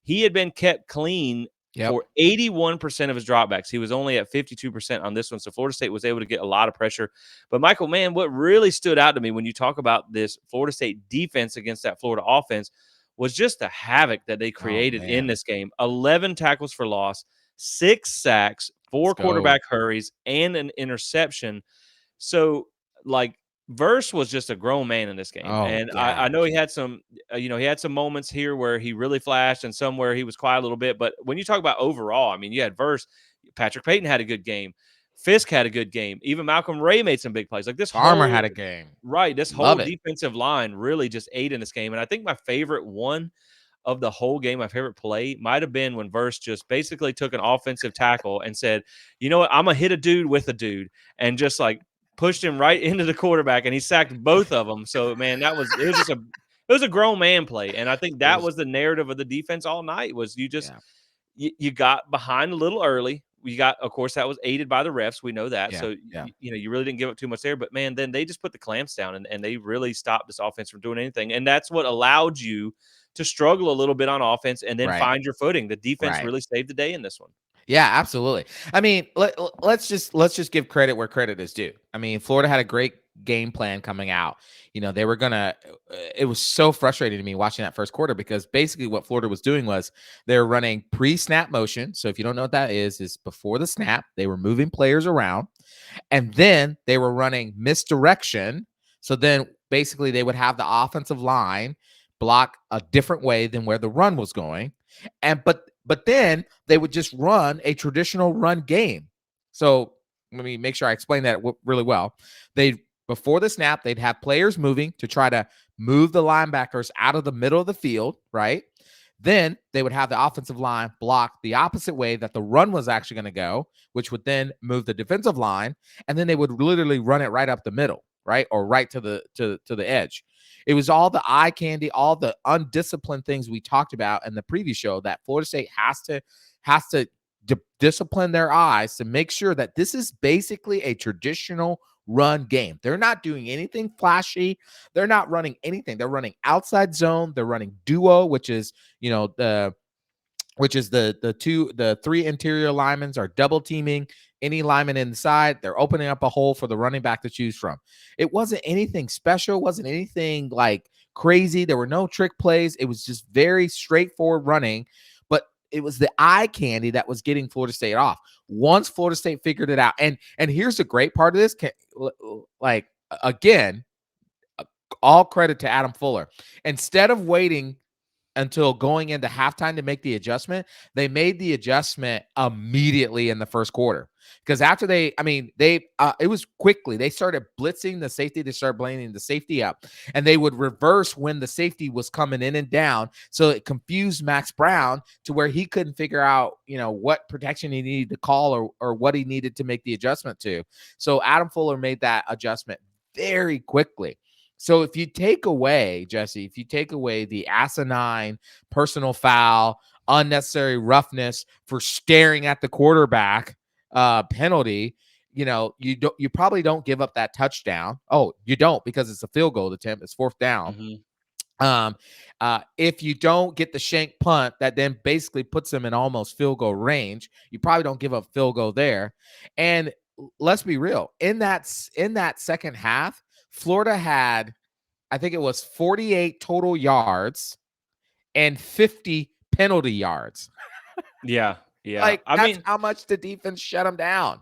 He had been kept clean Yep. for 81% of his dropbacks. He was only at 52% on this one. So Florida State was able to get a lot of pressure. But Michael, man, what really stood out to me when you talk about this Florida State defense against that Florida offense was just the havoc that they Oh created in man. this game. 11 tackles for loss, 6 sacks, Let's 4 go. quarterback hurries, and an interception. So, like, Verse was just a grown man in this game, Oh and I know gosh. he had some, he had some moments here where he really flashed, and some where he was quiet a little bit. But when you talk about overall, I mean, you had Verse, Patrick Payton had a good game, Fisk had a good game, even Malcolm Ray made some big plays. Like Farmer had a game. this whole Love it. defensive line really just ate in this game. And I think my favorite one of the whole game, my favorite play might have been when Verse just basically took an offensive tackle and said, "You know what? I'm gonna hit a dude with a dude," and just like pushed him right into the quarterback, and he sacked both of them. So man, it was a grown man play, and I think It that was. was the narrative of the defense all night. Was you just Yeah. you got behind a little early. We got, of course, that was aided by the refs. We know that. Yeah. So, Yeah. you really didn't give up too much there. But, man, then they just put the clamps down and they really stopped this offense from doing anything. And that's what allowed you to struggle a little bit on offense and then Right. find your footing. The defense Right. really saved the day in this one. Yeah, absolutely. I mean, let's just give credit where credit is due. I mean, Florida had a great game plan coming out. They were gonna. It was so frustrating to me watching that first quarter because basically what Florida was doing was they're running pre-snap motion. So if you don't know what that is before the snap they were moving players around, and then they were running misdirection. So then basically they would have the offensive line block a different way than where the run was going. But then they would just run a traditional run game. So let me make sure I explain that really well. They Before the snap, they'd have players moving to try to move the linebackers out of the middle of the field, right? Then they would have the offensive line block the opposite way that the run was actually going to go, which would then move the defensive line, and then they would literally run it right up the middle, right, or right to the edge. It was all the eye candy, all the undisciplined things we talked about in the previous show that Florida State has to discipline their eyes to make sure that this is basically a traditional run game. They're not doing anything flashy. They're not running anything. They're running outside zone. They're running duo, which is, the three interior linemen are double teaming any lineman inside. They're opening up a hole for the running back to choose from. It wasn't anything special, wasn't anything like crazy. There were no trick plays. It was just very straightforward running, but it was the eye candy that was getting Florida State off. Once Florida State figured it out, and here's the great part of this, like again, all credit to Adam Fuller. Instead of waiting until going into halftime to make the adjustment, they made the adjustment immediately in the first quarter. Because after it was quickly. They started blitzing the safety. They started blaming the safety up, and they would reverse when the safety was coming in and down. So it confused Max Brown to where he couldn't figure out, what protection he needed to call or what he needed to make the adjustment to. So Adam Fuller made that adjustment very quickly. So if you take away, Jesse, the asinine personal foul, unnecessary roughness for staring at the quarterback penalty, you probably don't give up that touchdown. Oh, you don't, because it's a field goal attempt. It's fourth down. If you don't get the shank punt that then basically puts them in almost field goal range, you probably don't give up field goal there. And let's be real, in that second half, Florida had, I think it was 48 total yards and 50 penalty yards. Yeah. Yeah. Like, that's how much the defense shut them down.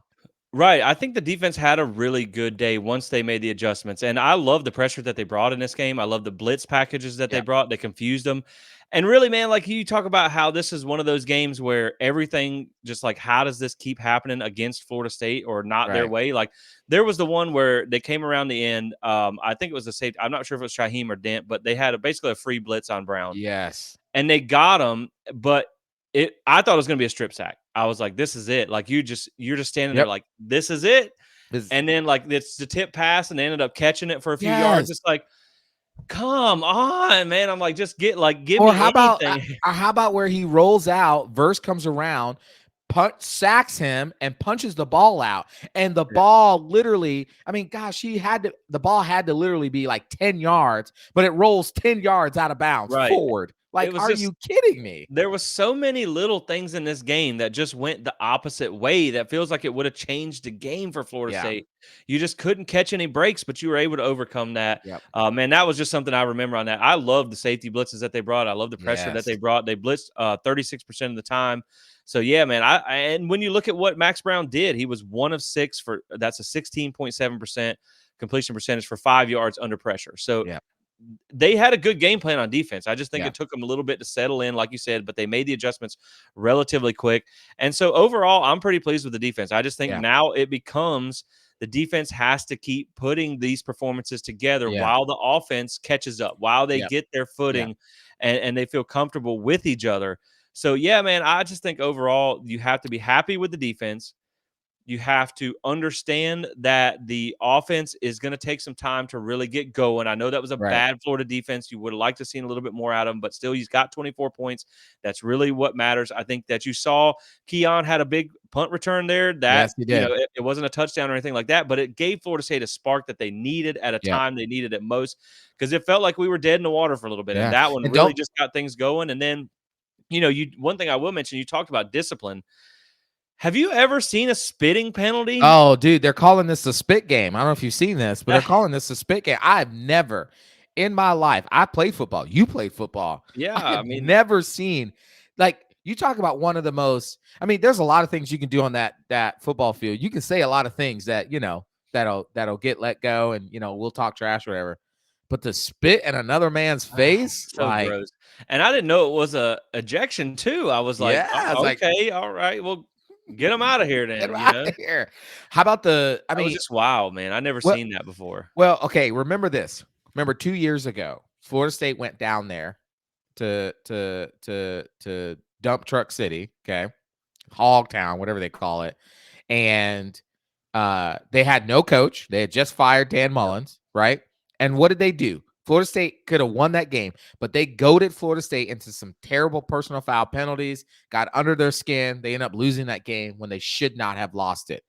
Right. I think the defense had a really good day once they made the adjustments. And I love the pressure that they brought in this game. I love the blitz packages that they Yeah. brought. They confused them. And really, man, like you talk about how this is one of those games where everything just like, how does this keep happening against Florida State or not their Right. way? Like there was the one where they came around the end. I think it was a safety. I'm not sure if it was Shaheem or Dent, but they had basically a free blitz on Brown. Yes. And they got him, but I thought it was gonna be a strip sack. I was like, "This is it." Like, you're just standing there Yep. like, "This is it." Is And then, like, it's the tip pass, and they ended up catching it for a few yards. Yes. It's like, "Come on, man." I'm like, "Just give Or me how about anything." where he rolls out, Verse comes around, sacks him and punches the ball out, and the Yeah. ball literally, gosh, the ball had to literally be like 10 yards, but it rolls 10 yards out of bounds Right. forward. It Like, was are just you kidding me? there was so many little things in this game that just went the opposite way that feels like it would have changed the game for Florida Yeah. State. You just couldn't catch any breaks, but you were able to overcome that. Yep. Man, that was just something I remember on that. I love the safety blitzes that they brought. I love the pressure that they Yes. brought. They blitzed 36% of the time. So yeah, man. And when you look at what Max Brown did, he was 1 of 6 for that's a 16.7% completion percentage for 5 yards under pressure. So Yeah. they had a good game plan on defense. I just think Yeah. it took them a little bit to settle in, like you said, but they made the adjustments relatively quick. And so overall, I'm pretty pleased with the defense. I just think Yeah. now it becomes the defense has to keep putting these performances together Yeah. while the offense catches up, while they Yeah. get their Yeah. footing and they feel comfortable with each other. So yeah, man, I just think overall you have to be happy with the defense. You have to understand that the offense is going to take some time to really get going. I know that was a Right. bad Florida defense. You would have liked to seen a little bit more out of him, but still, he's got 24 points. That's really what matters. I think that you saw Keon had a big punt return there. That Yes, he did. it wasn't a touchdown or anything like that, but it gave Florida State a spark that they needed at a Yeah. time they needed it most because it felt like we were dead in the water for a little bit, and Yeah. that one And really don't just got things going. And then, you one thing I will mention, you talked about discipline. Have you ever seen a spitting penalty? Oh, dude, they're calling this a spit game. I don't know if you've seen this, but they're calling this a spit game. I've never in my life, I played football. You played football. Yeah, I have I mean, never seen, like, you talk about one of the most, there's a lot of things you can do on that football field. You can say a lot of things that, that'll get let go, and we'll talk trash or whatever. But to spit in another man's face, so like, gross. And I didn't know it was a ejection too. I was like, yeah, it's like, Okay, all right, well, get him out of here get then." out of here. How about That was just wild, man. I never what seen that before. Well, okay, remember this. Remember 2 years ago, Florida State went down there to Dump Truck City, okay? Hogtown, whatever they call it. And they had no coach. They had just fired Dan Mullins, right? And what did they do? Florida State could have won that game, but they goaded Florida State into some terrible personal foul penalties, got under their skin. They ended up losing that game when they should not have lost it.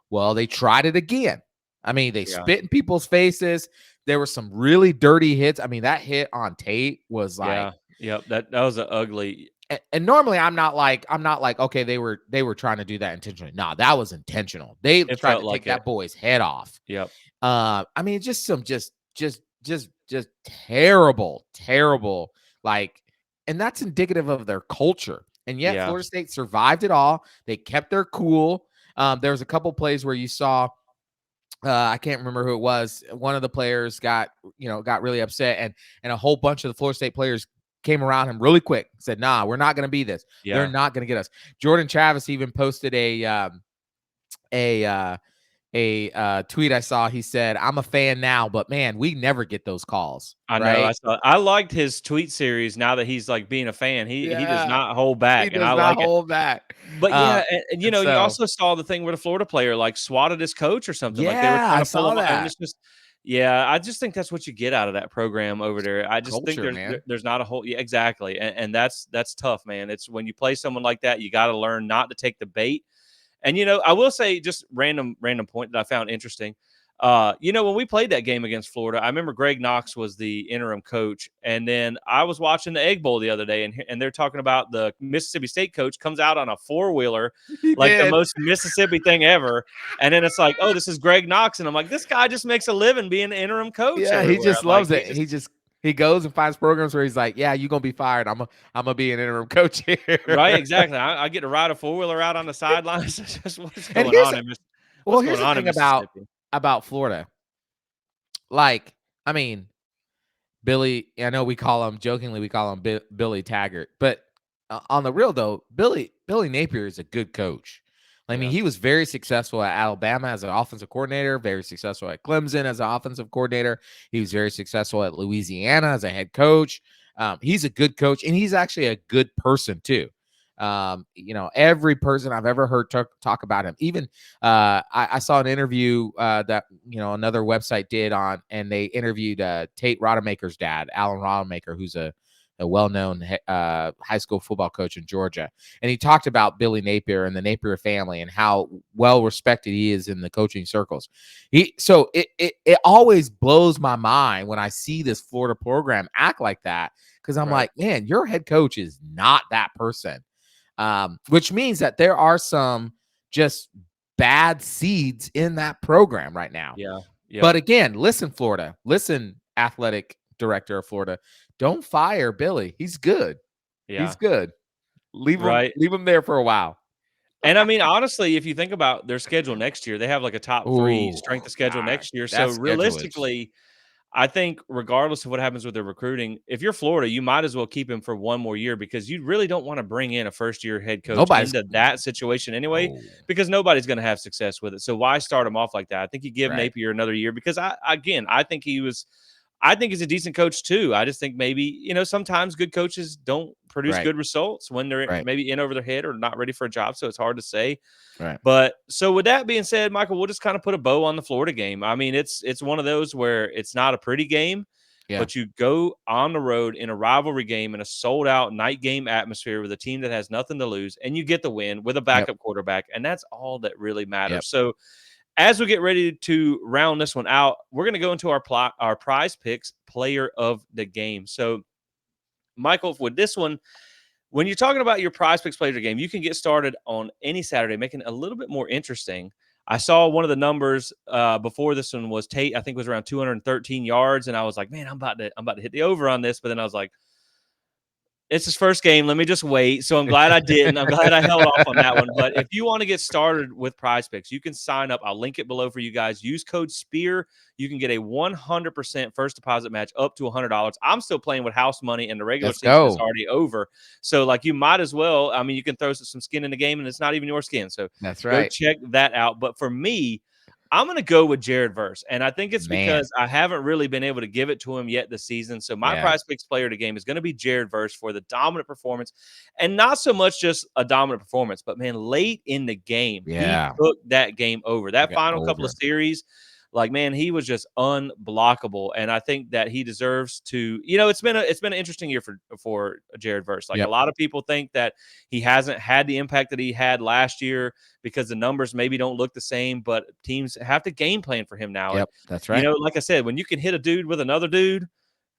Well, they tried it again. I mean, they Yeah. spit in people's faces. There were some really dirty hits. I mean, that hit on Tate was like, Yeah. Yep. That was an ugly. and normally I'm not like, okay, they were trying to do that intentionally. Nah, that was intentional. They It tried felt to take like it. that boy's head off. Yep. I mean, just some just terrible, terrible, like, and that's indicative of their culture. And yet Yeah. Florida State survived it all. They kept their cool. There was a couple plays where you saw, I can't remember who it was. One of the players got really upset, and a whole bunch of the Florida State players came around him really quick. Said, "Nah, we're not going to be this. They're Yeah. not going to get us." Jordan Travis even posted a uh, tweet I saw. He said, "I'm a fan now, but man, we never get those calls, I know. right?" I liked his tweet series now that he's like being a fan. He does Yeah, not hold he back, and I does not like it. hold back. But Uh, yeah, and and you so, also saw the thing where the Florida player like swatted his coach or something. Like they were yeah, trying I to pull saw him out, and that. it's just yeah, I just think that's what you get out of that program over there. I just think Culture, man. there's not a whole yeah, exactly. And that's tough, man. It's when you play someone like that, you got to learn not to take the bait. And I will say just random point that I found interesting. When we played that game against Florida, I remember Greg Knox was the interim coach, and then I was watching the Egg Bowl the other day, and they're talking about the Mississippi State coach comes out on a 4-wheeler, He like the did. most Mississippi thing ever, and then it's like, oh, this is Greg Knox, and I'm like, this guy just makes a living being the interim coach Yeah, he everywhere. just Like loves it. He goes and finds programs where he's like, "Yeah, you're gonna be fired. I'm gonna be an interim coach right, here." exactly. I get to ride a 4-wheeler out on the sidelines. Just what's And going on in what's here's going the on in thing about Mississippi? Florida. Like, I mean, Billy, I know we call him jokingly, we call him Billy Taggart, but on the real though, Billy Napier is a good coach. I mean, Yeah, he was very successful at Alabama as an offensive coordinator, very successful at Clemson as an offensive coordinator. He was very successful at Louisiana as a head coach. He's a good coach, and he's actually a good person too. Every person I've ever heard talk about him, even I saw an interview that another website did and they interviewed Tate Rodemaker's dad, Alan Rodemaker, who's a well-known high school football coach in Georgia, and he talked about Billy Napier and the Napier family and how well respected he is in the coaching circles. It always blows my mind when I see this Florida program act like that, because I'm right. like, man, your head coach is not that person, which means that there are some just bad seeds in that program right now. Yeah. Yep. But again, listen, Florida, listen, athletic director of Florida, don't fire Billy. He's good. He's Yeah. good. Right. Leave him there for a while. And I mean, honestly, if you think about their schedule next year, they have like a top 3 Oh strength of schedule God, next year. So that schedule is realistically, I think regardless of what happens with their recruiting, if you're Florida, you might as well keep him for one more year because you really don't want to bring in a first-year head coach nobody's into that situation anyway, no because nobody's going to have success with it. So why start him off like that? I think you give right, Napier another year because I think he's a decent coach too. I just think maybe, sometimes good coaches don't produce right, good results when they're right, maybe in over their head or not ready for a job. So it's hard to say. right. But so with that being said, Michael, we'll just kind of put a bow on the Florida game. I mean, it's one of those where it's not a pretty game, Yeah, but you go on the road in a rivalry game in a sold out night game atmosphere with a team that has nothing to lose, and you get the win with a yep, backup quarterback, and that's all that really yep. matters. So as we get ready to round this one out, we're going to go into our prize picks player of the game. So, Michael, with this one, when you're talking about your prize picks player of the game, you can get started on any Saturday, making it a little bit more interesting. I saw one of the numbers before this one was Tate. I think was around 213 yards, and I was like, man, I'm about to hit the over on this. But then I was like, it's his first game. Let me just wait. So I'm glad I didn't. I'm glad I held off on that one. But if you want to get started with prize picks, you can sign up. I'll link it below for you guys. Use code SPEAR. You can get a 100% first deposit match up to $100. I'm still playing with house money and the regular Let's season is go. already over. So like you might as well. I mean, you can throw some skin in the game and it's not even your skin. So That's go right, check that out. But for me, I'm going to go with Jared Verse. And I think it's man. because I haven't really been able to give it to him yet this season. So my Yeah, prize picks player of the game is going to be Jared Verse for the dominant performance. And not so much just a dominant performance, but man, late in the game, he yeah. took that game over. I That got final couple of over. series, Like, man, he was just unblockable, and I think that he deserves to. It's been an interesting year for Jared Verse. Like, a Yep. lot of people think that he hasn't had the impact that he had last year because the numbers maybe don't look the same, but teams have to game plan for him now. And Yep. That's right. like I said, when you can hit a dude with another dude,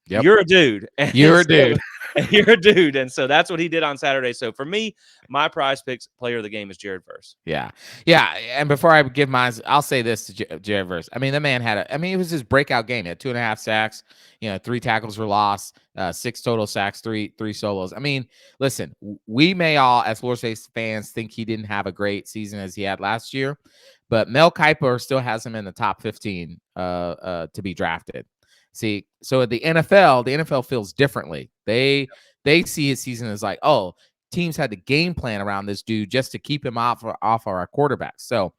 Yep. you're a dude. And You're a dude. so you're a dude. And so that's what he did on Saturday. So for me, my prize picks player of the game is Jared Verse. Yeah. Yeah. And before I give mine, I'll say this to Jared Verse. I mean, the man it was his breakout game. He had 2.5 sacks, 3 tackles for loss, 6 total sacks, three solos. I mean, listen, we may all, as Florida State fans, think he didn't have a great season as he had last year, but Mel Kiper still has him in the top 15 to be drafted. See, so at the NFL feels differently. They see his season as like, oh, teams had to game plan around this dude just to keep him off our quarterbacks. So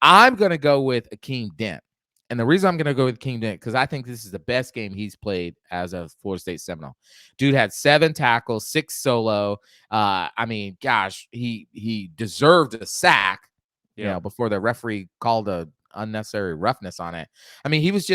I'm going to go with Akeem Dent. And the reason I'm going to go with Akeem Dent, because I think this is the best game he's played as a Florida State Seminole. Dude had 7 tackles, 6 solo. I mean, gosh, he deserved a sack, before the referee called a unnecessary roughness on it. I mean, he was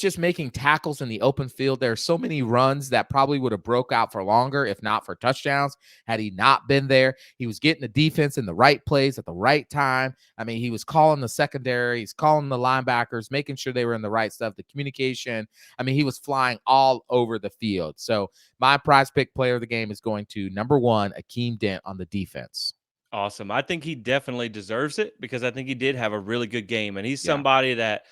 just making tackles in the open field. There are so many runs that probably would have broke out for longer, if not for touchdowns, had he not been there. He was getting the defense in the right place at the right time. I mean, he was calling the secondary, he's calling the linebackers, making sure they were in the right stuff, the communication. I mean, he was flying all over the field. So my prize pick player of the game is going to number 1, Akeem Dent on the defense. Awesome. I think he definitely deserves it because I think he did have a really good game. And he's Yeah. somebody that,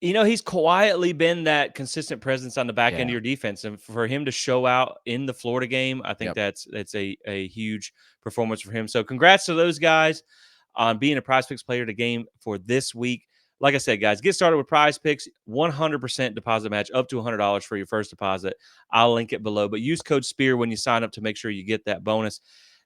he's quietly been that consistent presence on the back end of Yeah. your defense. And for him to show out in the Florida game, I think Yep. that's a huge performance for him. So congrats to those guys on being a Prize Picks player of the game for this week. Like I said, guys, get started with Prize Picks. 100% deposit match up to $100 for your first deposit. I'll link it below. But use code SPEAR when you sign up to make sure you get that bonus.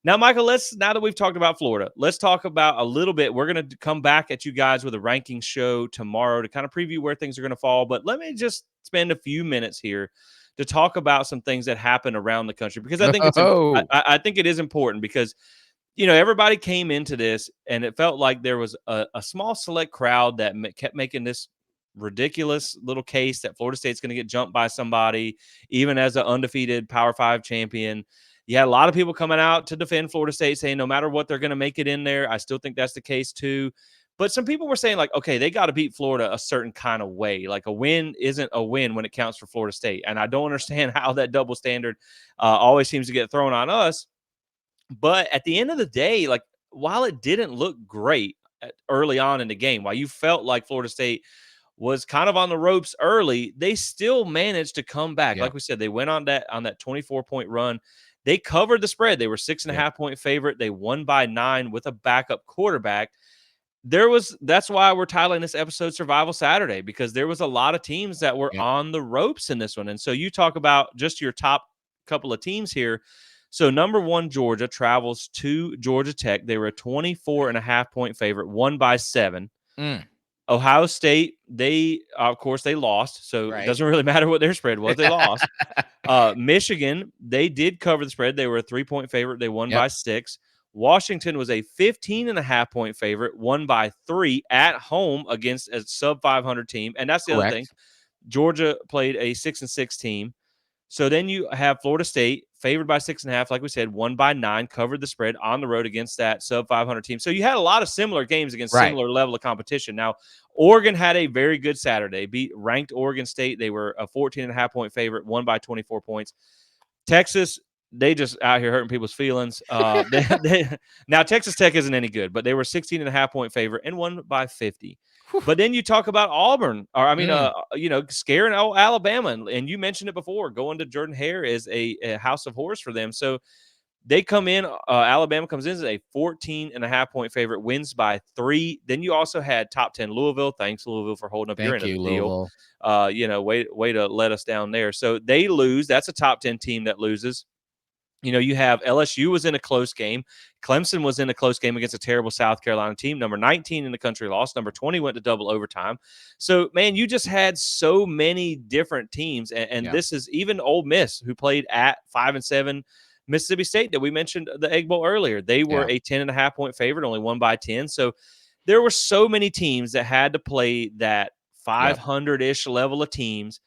Now, Michael, now that we've talked about Florida, let's talk about a little bit. We're going to come back at you guys with a ranking show tomorrow to kind of preview where things are going to fall. But let me just spend a few minutes here to talk about some things that happen around the country because I think Oh, I think it is important because everybody came into this and it felt like there was a small select crowd that kept making this ridiculous little case that Florida State's going to get jumped by somebody, even as an undefeated Power 5 champion. You had a lot of people coming out to defend Florida State saying no matter what, they're going to make it in there. I still think that's the case too. But some people were saying like, okay, they got to beat Florida a certain kind of way. Like a win isn't a win when it counts for Florida State. And I don't understand how that double standard always seems to get thrown on us. But at the end of the day, like while it didn't look great early on in the game, while you felt like Florida State was kind of on the ropes early, they still managed to come back. yeah. Like we said, they went on that 24-point run. They covered the spread. They were 6.5-point favorite. They won by 9 with a backup quarterback. That's why we're titling this episode Survival Saturday, because there was a lot of teams that were Yep. on the ropes in this one. And so you talk about just your top couple of teams here. So number 1, Georgia travels to Georgia Tech. They were a 24.5-point favorite, won by 7. Mm, Ohio State, of course, they lost. So it right. doesn't really matter what their spread was. They lost. Michigan, they did cover the spread. They were a 3-point favorite. They won Yep. by 6. Washington was a 15.5-point favorite, won by 3 at home against a sub 500 team. And that's the other thing. Correct. Georgia played a 6-6 team. So then you have Florida State favored by 6.5, like we said, won by 9, covered the spread on the road against that sub 500 team. So you had a lot of similar games against Right. similar level of competition. Now, Oregon had a very good Saturday, beat ranked Oregon State. They were a 14.5-point favorite, won by 24 points. Texas, they just out here hurting people's feelings. Now, Texas Tech isn't any good, but they were 16.5-point favorite and won by 50. Whew. But then you talk about Auburn, or I mean, Mm. scaring Alabama, and you mentioned it before. Going to Jordan Hare is a house of horrors for them. So they come in. Alabama comes in as a 14.5-point favorite, wins by 3. Then you also had top 10 Louisville. Thanks Louisville for holding up your Thank end of you, the deal. Louisville. Way to let us down there. So they lose. That's a top 10 team that loses. You have LSU was in a close game. Clemson was in a close game against a terrible South Carolina team. Number 19 in the country lost. Number 20 went to double overtime. So, man, you just had so many different teams. And Yeah. this is even Ole Miss, who played at 5-7 Mississippi State that we mentioned the Egg Bowl earlier. They were Yeah. a 10.5-point favorite, only won by 10. So there were so many teams that had to play that Yep. 500-ish level of teams.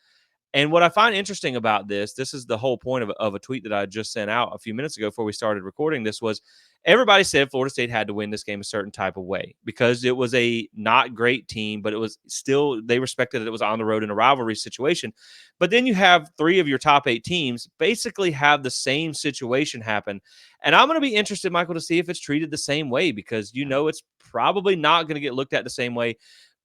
And what I find interesting about this is the whole point of a tweet that I just sent out a few minutes ago before we started recording this, was everybody said Florida State had to win this game a certain type of way because it was a not great team, but it was still, they respected that it was on the road in a rivalry situation. But then you have three of your top 8 teams basically have the same situation happen. And I'm going to be interested, Michael, to see if it's treated the same way, because it's probably not going to get looked at the same way.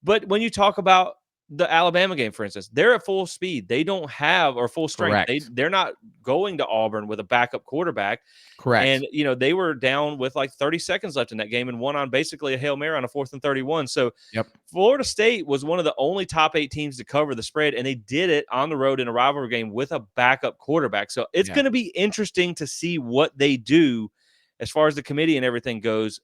But when you talk about the Alabama game, for instance, they're at full speed. They don't have, or full strength. Correct. They're not going to Auburn with a backup quarterback. Correct. And they were down with like 30 seconds left in that game and won on basically a Hail Mary on a 4th and 31. So Yep. Florida State was one of the only top 8 teams to cover the spread, and they did it on the road in a rivalry game with a backup quarterback. So it's Yeah. going to be interesting to see what they do as far as the committee and everything goes.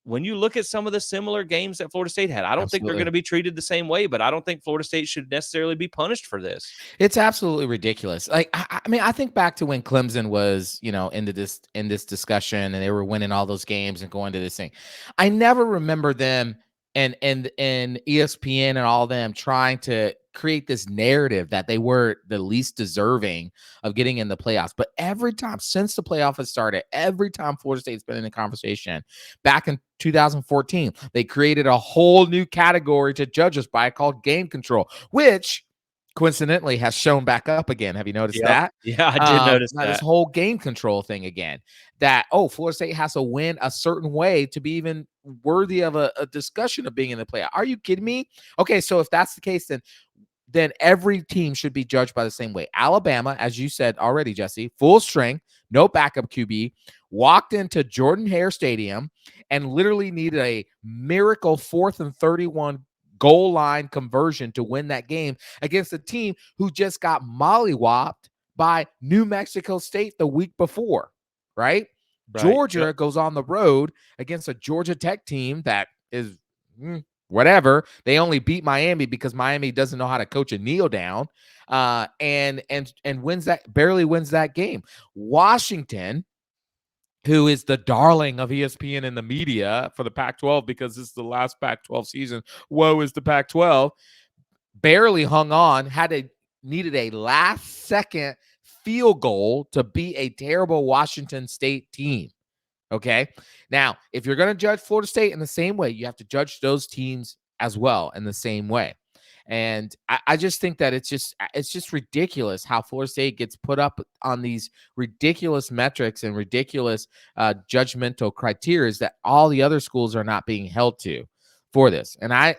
When you look at some of the similar games that Florida State had, I don't think they're going Absolutely. to be treated the same way, but I don't think Florida State should necessarily be punished for this. It's absolutely ridiculous. Like, I mean, I think back to when Clemson was, in this discussion, and they were winning all those games and going to this thing. I never remember them and ESPN and all them trying to create this narrative that they were the least deserving of getting in the playoffs. But every time since the playoff has started, every time Florida State's been in the conversation, back in 2014, they created a whole new category to judge us by called game control, which coincidentally has shown back up again. Have you noticed Yep. that? Yeah, I did notice Now this that. whole game control thing again, that, Florida State has to win a certain way to be even worthy of a discussion of being in the playoff. Are you kidding me? Okay, so if that's the case, then every team should be judged by the same way. Alabama, as you said already, Jesse, full strength, no backup QB, walked into Jordan-Hare Stadium and literally needed a miracle 4th and 31 goal line conversion to win that game against a team who just got mollywopped by New Mexico State the week before, right? Right. Yep. Georgia goes on the road against a Georgia Tech team that is whatever. They only beat Miami because Miami doesn't know how to coach a kneel down, and barely wins that game. Washington, who is the darling of ESPN and the media for the Pac-12 because this is the last Pac-12 season. Woe is the Pac-12. Barely hung on, needed a last second field goal to beat a terrible Washington State team. Okay. Now, if you're going to judge Florida State in the same way, you have to judge those teams as well in the same way. And I just think that it's just ridiculous how Florida State gets put up on these ridiculous metrics and ridiculous judgmental criteria that all the other schools are not being held to for this. And I've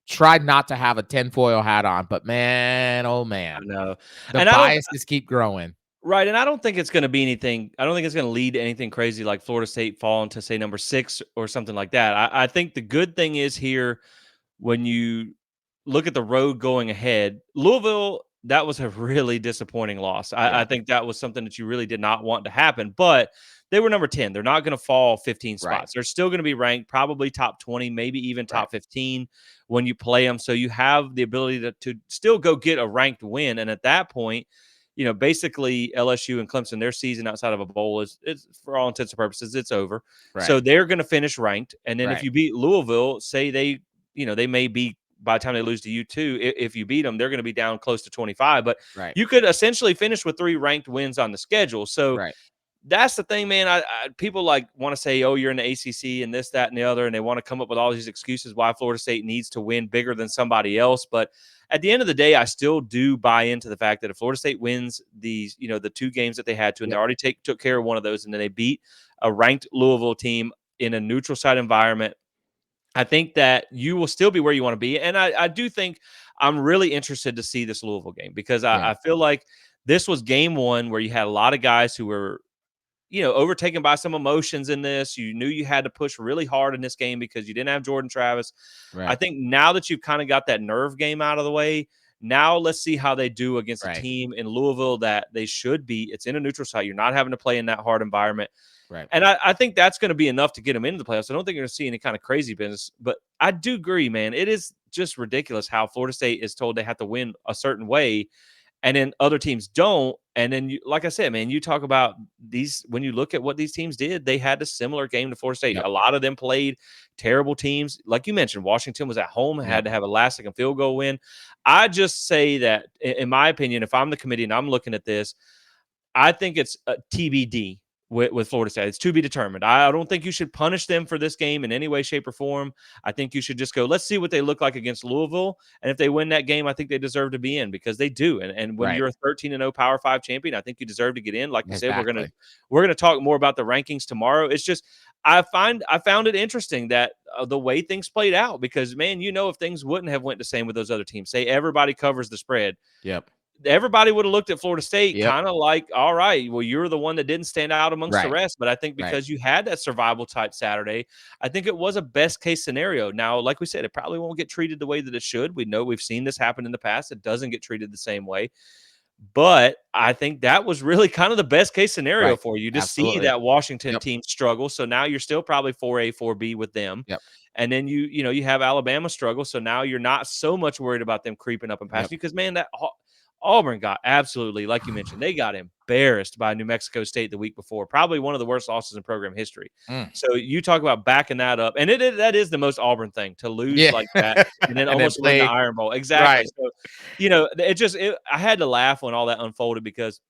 tried not to have a tinfoil hat on, but man, oh I man, know. the And I don't biases keep growing. Right, and I don't think it's gonna be anything. I don't think it's gonna lead to anything crazy like Florida State falling to, say, number 6 or something like that. I think the good thing is here, when you look at the road going ahead, Louisville, that was a really disappointing loss. I Yeah. think that was something that you really did not want to happen, but they were number 10. They're not gonna fall 15 Right. spots. They're still gonna be ranked probably top 20, maybe even Right. top 15 when you play them. So you have the ability to still go get a ranked win, and at that point, basically LSU and Clemson, their season outside of a bowl it's for all intents and purposes, it's over. Right. So they're going to finish ranked. And then if Right. you beat Louisville, say they may be, by the time they lose to you too, if you beat them, they're going to be down close to 25. But Right. you could essentially finish with 3 ranked wins on the schedule. So Right. that's the thing, man. People want to say, "Oh, you're in the ACC and this, that, and the other," and they want to come up with all these excuses why Florida State needs to win bigger than somebody else. But at the end of the day, I still do buy into the fact that if Florida State wins these, the 2 games that they had to, and they Yep. already took care of one of those, and then they beat a ranked Louisville team in a neutral site environment, I think that you will still be where you want to be. And I do think I'm really interested to see this Louisville game, because Yeah. I feel like this was game 1 where you had a lot of guys who were overtaken by some emotions in this. You knew you had to push really hard in this game because you didn't have Jordan Travis. I Right. think now that you've kind of got that nerve game out of the way, now let's see how they do against a Right. team in Louisville that they should be. It's in a neutral site. You're not having to play in that hard environment. Right. And I think that's going to be enough to get them into the playoffs. I don't think you're going to see any kind of crazy business. But I do agree, man. It is just ridiculous how Florida State is told they have to win a certain way. and then other teams don't. And then, like I said, man, you talk about these when you look at what these teams did, they had a similar game to Florida State. Yep. A lot of them played terrible teams. Like you mentioned, Washington was at home, had Yep. to have a last second field goal win. I just say that, in my opinion, if I'm the committee and I'm looking at this, I think it's a TBD with Florida State. It's to be determined. I don't think you should punish them for this game in any way, shape, or form. I think you should just go, let's see what they look like against Louisville. And if they win that game, I think they deserve to be in because they do. And when Right. you're a 13-0 Power 5 champion, I think you deserve to get in. Like you said, Exactly. we're gonna talk more about the rankings tomorrow. It's just I found it interesting that the way things played out because man, if things wouldn't have went the same with those other teams, say everybody covers the spread, Yep. everybody would have looked at Florida State Yep. kind of like, all right, well, you're the one that didn't stand out amongst the Right. rest. But I think Right. because you had that survival type Saturday, I think it was a best case scenario. Now, like we said, it probably won't get treated the way that it should. We know we've seen this happen in the past. It doesn't get treated the same way. But I think that was really kind of the best case scenario Right. for you to see Absolutely. that Washington Yep. team struggle. So now you're still probably 4A, 4B with them. Yep. And then you have Alabama struggle. So now you're not so much worried about them creeping up and passing Yep. you because, man, that Auburn got absolutely, like you mentioned, they got embarrassed by New Mexico State the week before. Probably one of the worst losses in program history. Mm. So you talk about backing that up. And that is the most Auburn thing to lose Yeah. like that and then And then almost win the play Iron Bowl. Exactly. right. So I had to laugh when all that unfolded because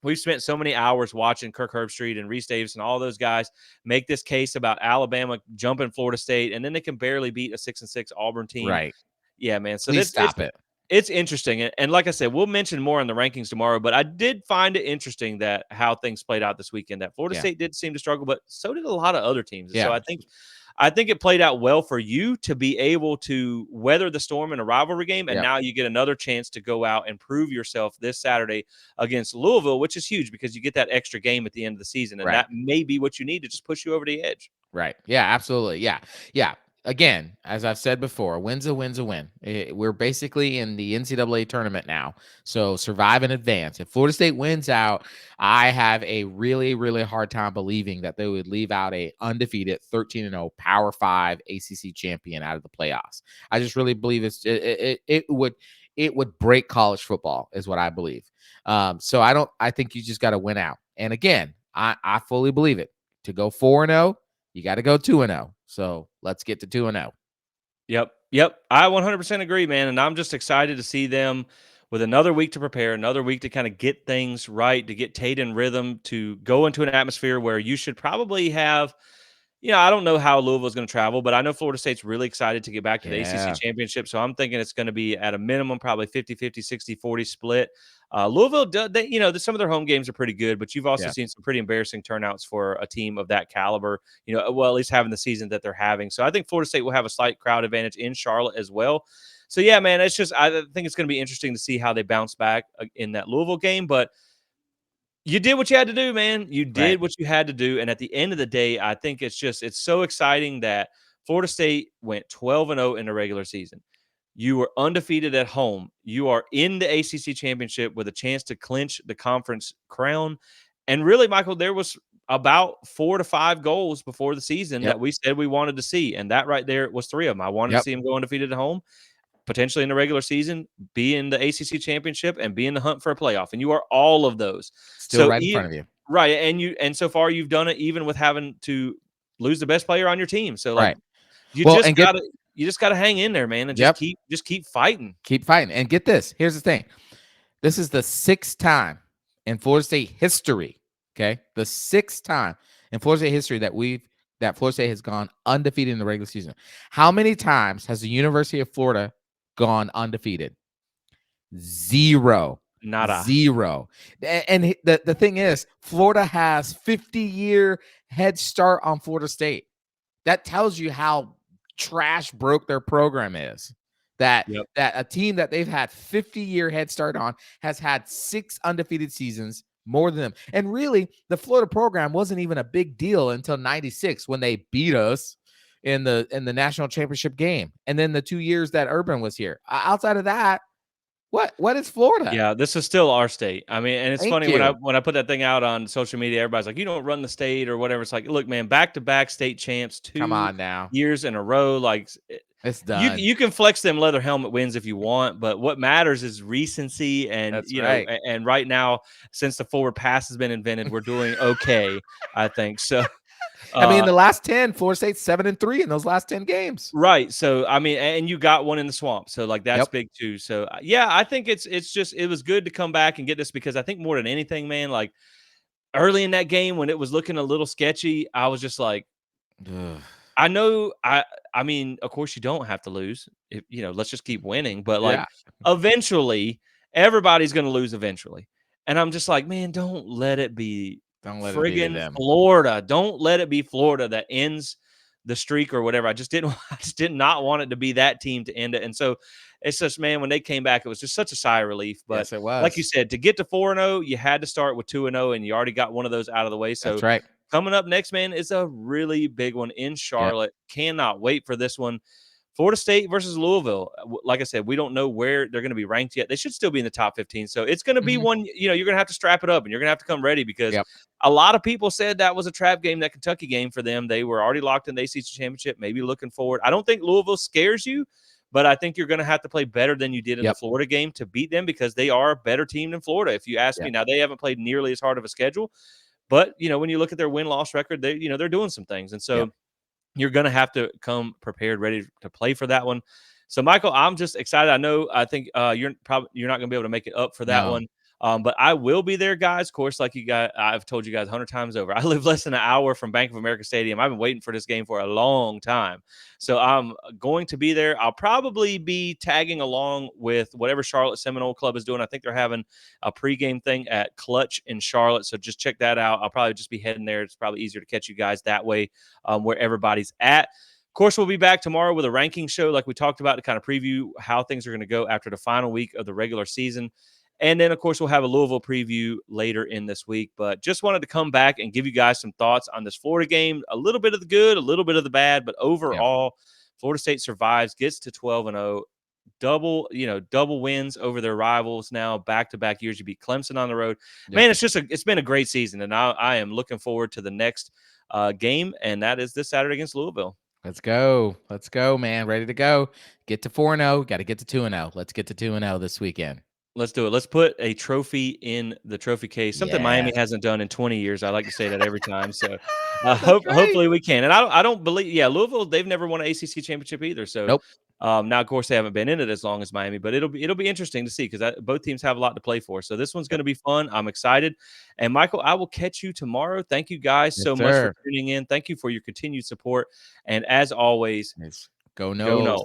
we've spent so many hours watching Kirk Herbstreit and Reese Davis and all those guys make this case about Alabama jumping Florida State, and then they can barely beat a 6-6 Auburn team. Right. Yeah, man. So Please stop it. it's interesting, and like I said, we'll mention more on the rankings tomorrow. But I did find it interesting that how things played out this weekend. That Florida Yeah. State did seem to struggle, but so did a lot of other teams. And so Yeah. I think it played out well for you to be able to weather the storm in a rivalry game. And Yep. now you get another chance to go out and prove yourself this Saturday against Louisville, which is huge because you get that extra game at the end of the season. And Right. that may be what you need to just push you over the edge. Right. Yeah, absolutely. Yeah. Yeah. Again, as I've said before, win's a win. We're basically in the NCAA tournament now. So survive in advance. If Florida State wins out, I have a really, really hard time believing that they would leave out a undefeated 13-0 Power 5 ACC champion out of the playoffs. I just really believe it would break college football is what I believe. So I think you just got to win out. And again, I fully believe it. To go 4-0, you got to go 2-0. So let's get to 2-0. Yep. I 100% agree, man. And I'm just excited to see them with another week to prepare, another week to kind of get things right, to get Tate in rhythm, to go into an atmosphere where you should probably have. I don't know how Louisville's going to travel, but I know Florida State's really excited to get back to the ACC Yeah. championship. So I'm thinking it's going to be at a minimum, probably 50-50, 60-40 split. Louisville, some of their home games are pretty good, but you've also Yeah. seen some pretty embarrassing turnouts for a team of that caliber, well, at least having the season that they're having. So I think Florida State will have a slight crowd advantage in Charlotte as well. So yeah, man, I think it's going to be interesting to see how they bounce back in that Louisville game, but you did what you had to do, man. You Right. did what you had to do. And at the end of the day, I think it's so exciting that Florida State went 12-0 in the regular season. You were undefeated at home. You are in the ACC championship with a chance to clinch the conference crown. And really, Michael, there was about 4 to 5 goals before the season Yep. that we said we wanted to see. And that right there was 3 of them. I wanted to Yep. see them go undefeated at home, potentially in the regular season, be in the ACC championship, and be in the hunt for a playoff. And you are all of those. Still right in front of you. Right. And so far you've done it even with having to lose the best player on your team. So like Right. you Well, just and get gotta hang in there, man, and Yep. just keep fighting. Keep fighting. And get this. Here's the thing. This is the 6th time in Florida State history. Okay. The 6th time in Florida State history that Florida State has gone undefeated in the regular season. How many times has the University of Florida gone undefeated? 0. Nada. 0. And the thing is, Florida has 50-year head start on Florida State. That tells you how trash broke their program is. That a team that they've had 50-year head start on has had 6 undefeated seasons, more than them. And really, the Florida program wasn't even a big deal until 96 when they beat us in the national championship game. And then the 2 years that Urban was here. Outside of that, what is Florida? Yeah, this is still our state. I mean, and it's Thank funny you. when I put that thing out on social media, everybody's like, "You don't run the state or whatever." It's like, look, man, back-to-back state champs, Come 2 on now. years in a row. Like, It's done. You can flex them leather helmet wins if you want, but what matters is recency. And That's right. and right now, since the forward pass has been invented, we're doing okay, I think. So I mean, in uh the last 10, Florida State's 7-3 in those last 10 games. right. So I mean, and you got one in the swamp. So like that's Yep. big too. So yeah, I think it's just it was good to come back and get this because I think more than anything, man, like early in that game when it was looking a little sketchy, I was just like, Ugh. I know I mean, of course you don't have to lose. If, let's just keep winning, but like Yeah. eventually everybody's going to lose eventually. And I'm just like, man, don't let it be Don't let it be friggin' them. Florida. Don't let it be Florida that ends the streak or whatever. I just didn't I just did not want it to be that team to end it. And so it's just, man, when they came back, it was just such a sigh of relief. But Yes, it like you was. said, to get to 4-0, you had to start with 2-0, and you already got one of those out of the way. That's So right. coming up next, man, is a really big one in Yep. Charlotte. Cannot wait for this one. Florida State versus Louisville. Like I said, we don't know where they're going to be ranked yet. They should still be in the top 15. So it's going to be Mhm. one, you're going to have to strap it up and you're going to have to come ready because Yep. a lot of people said that was a trap game, that Kentucky game for them. They were already locked in the ACC championship, maybe looking forward. I don't think Louisville scares you, but I think you're going to have to play better than you did in the Yep. Florida game to beat them because they are a better team than Florida. If you ask me, Yep. now they haven't played nearly as hard of a schedule, but when you look at their win-loss record, they're doing some things. And Yep. so you're going to have to come prepared, ready to play for that one. So, Michael, I'm just excited. I think you're not going to be able to make it up for that No. one. But I will be there, guys. Of course, like I've told you guys 100 times over. I live less than an hour from Bank of America Stadium. I've been waiting for this game for a long time, so I'm going to be there. I'll probably be tagging along with whatever Charlotte Seminole Club is doing. I think they're having a pregame thing at Clutch in Charlotte, so just check that out. I'll probably just be heading there. It's probably easier to catch you guys that way, where everybody's at. Of course, we'll be back tomorrow with a ranking show like we talked about to kind of preview how things are going to go after the final week of the regular season. And then, of course, we'll have a Louisville preview later in this week. But just wanted to come back and give you guys some thoughts on this Florida game. A little bit of the good, a little bit of the bad. But Yep. overall, Florida State survives, gets to 12-0. Double wins over their rivals now, back-to-back years. You beat Clemson on the road. Yep. Man, it's been a great season, and I am looking forward to the next game, and that is this Saturday against Louisville. Let's go. Let's go, man. Ready to go. Get to 4-0. Got to get to 2-0. Let's get to 2-0 this weekend. Let's do it. Let's put a trophy in the trophy case. Something Miami Yes. hasn't done in 20 years. I like to say that every time. So, That's right. hopefully we can. And I don't believe. Yeah, Louisville. They've never won an ACC championship either. So Nope. now, of course, they haven't been in it as long as Miami. But it'll be interesting to see because both teams have a lot to play for. So this one's going Yep. to be fun. I'm excited. And Michael, I will catch you tomorrow. Thank you guys Yes, so much for sir. tuning in. Thank you for your continued support. And as always, Yes. Go go Noles. Noles.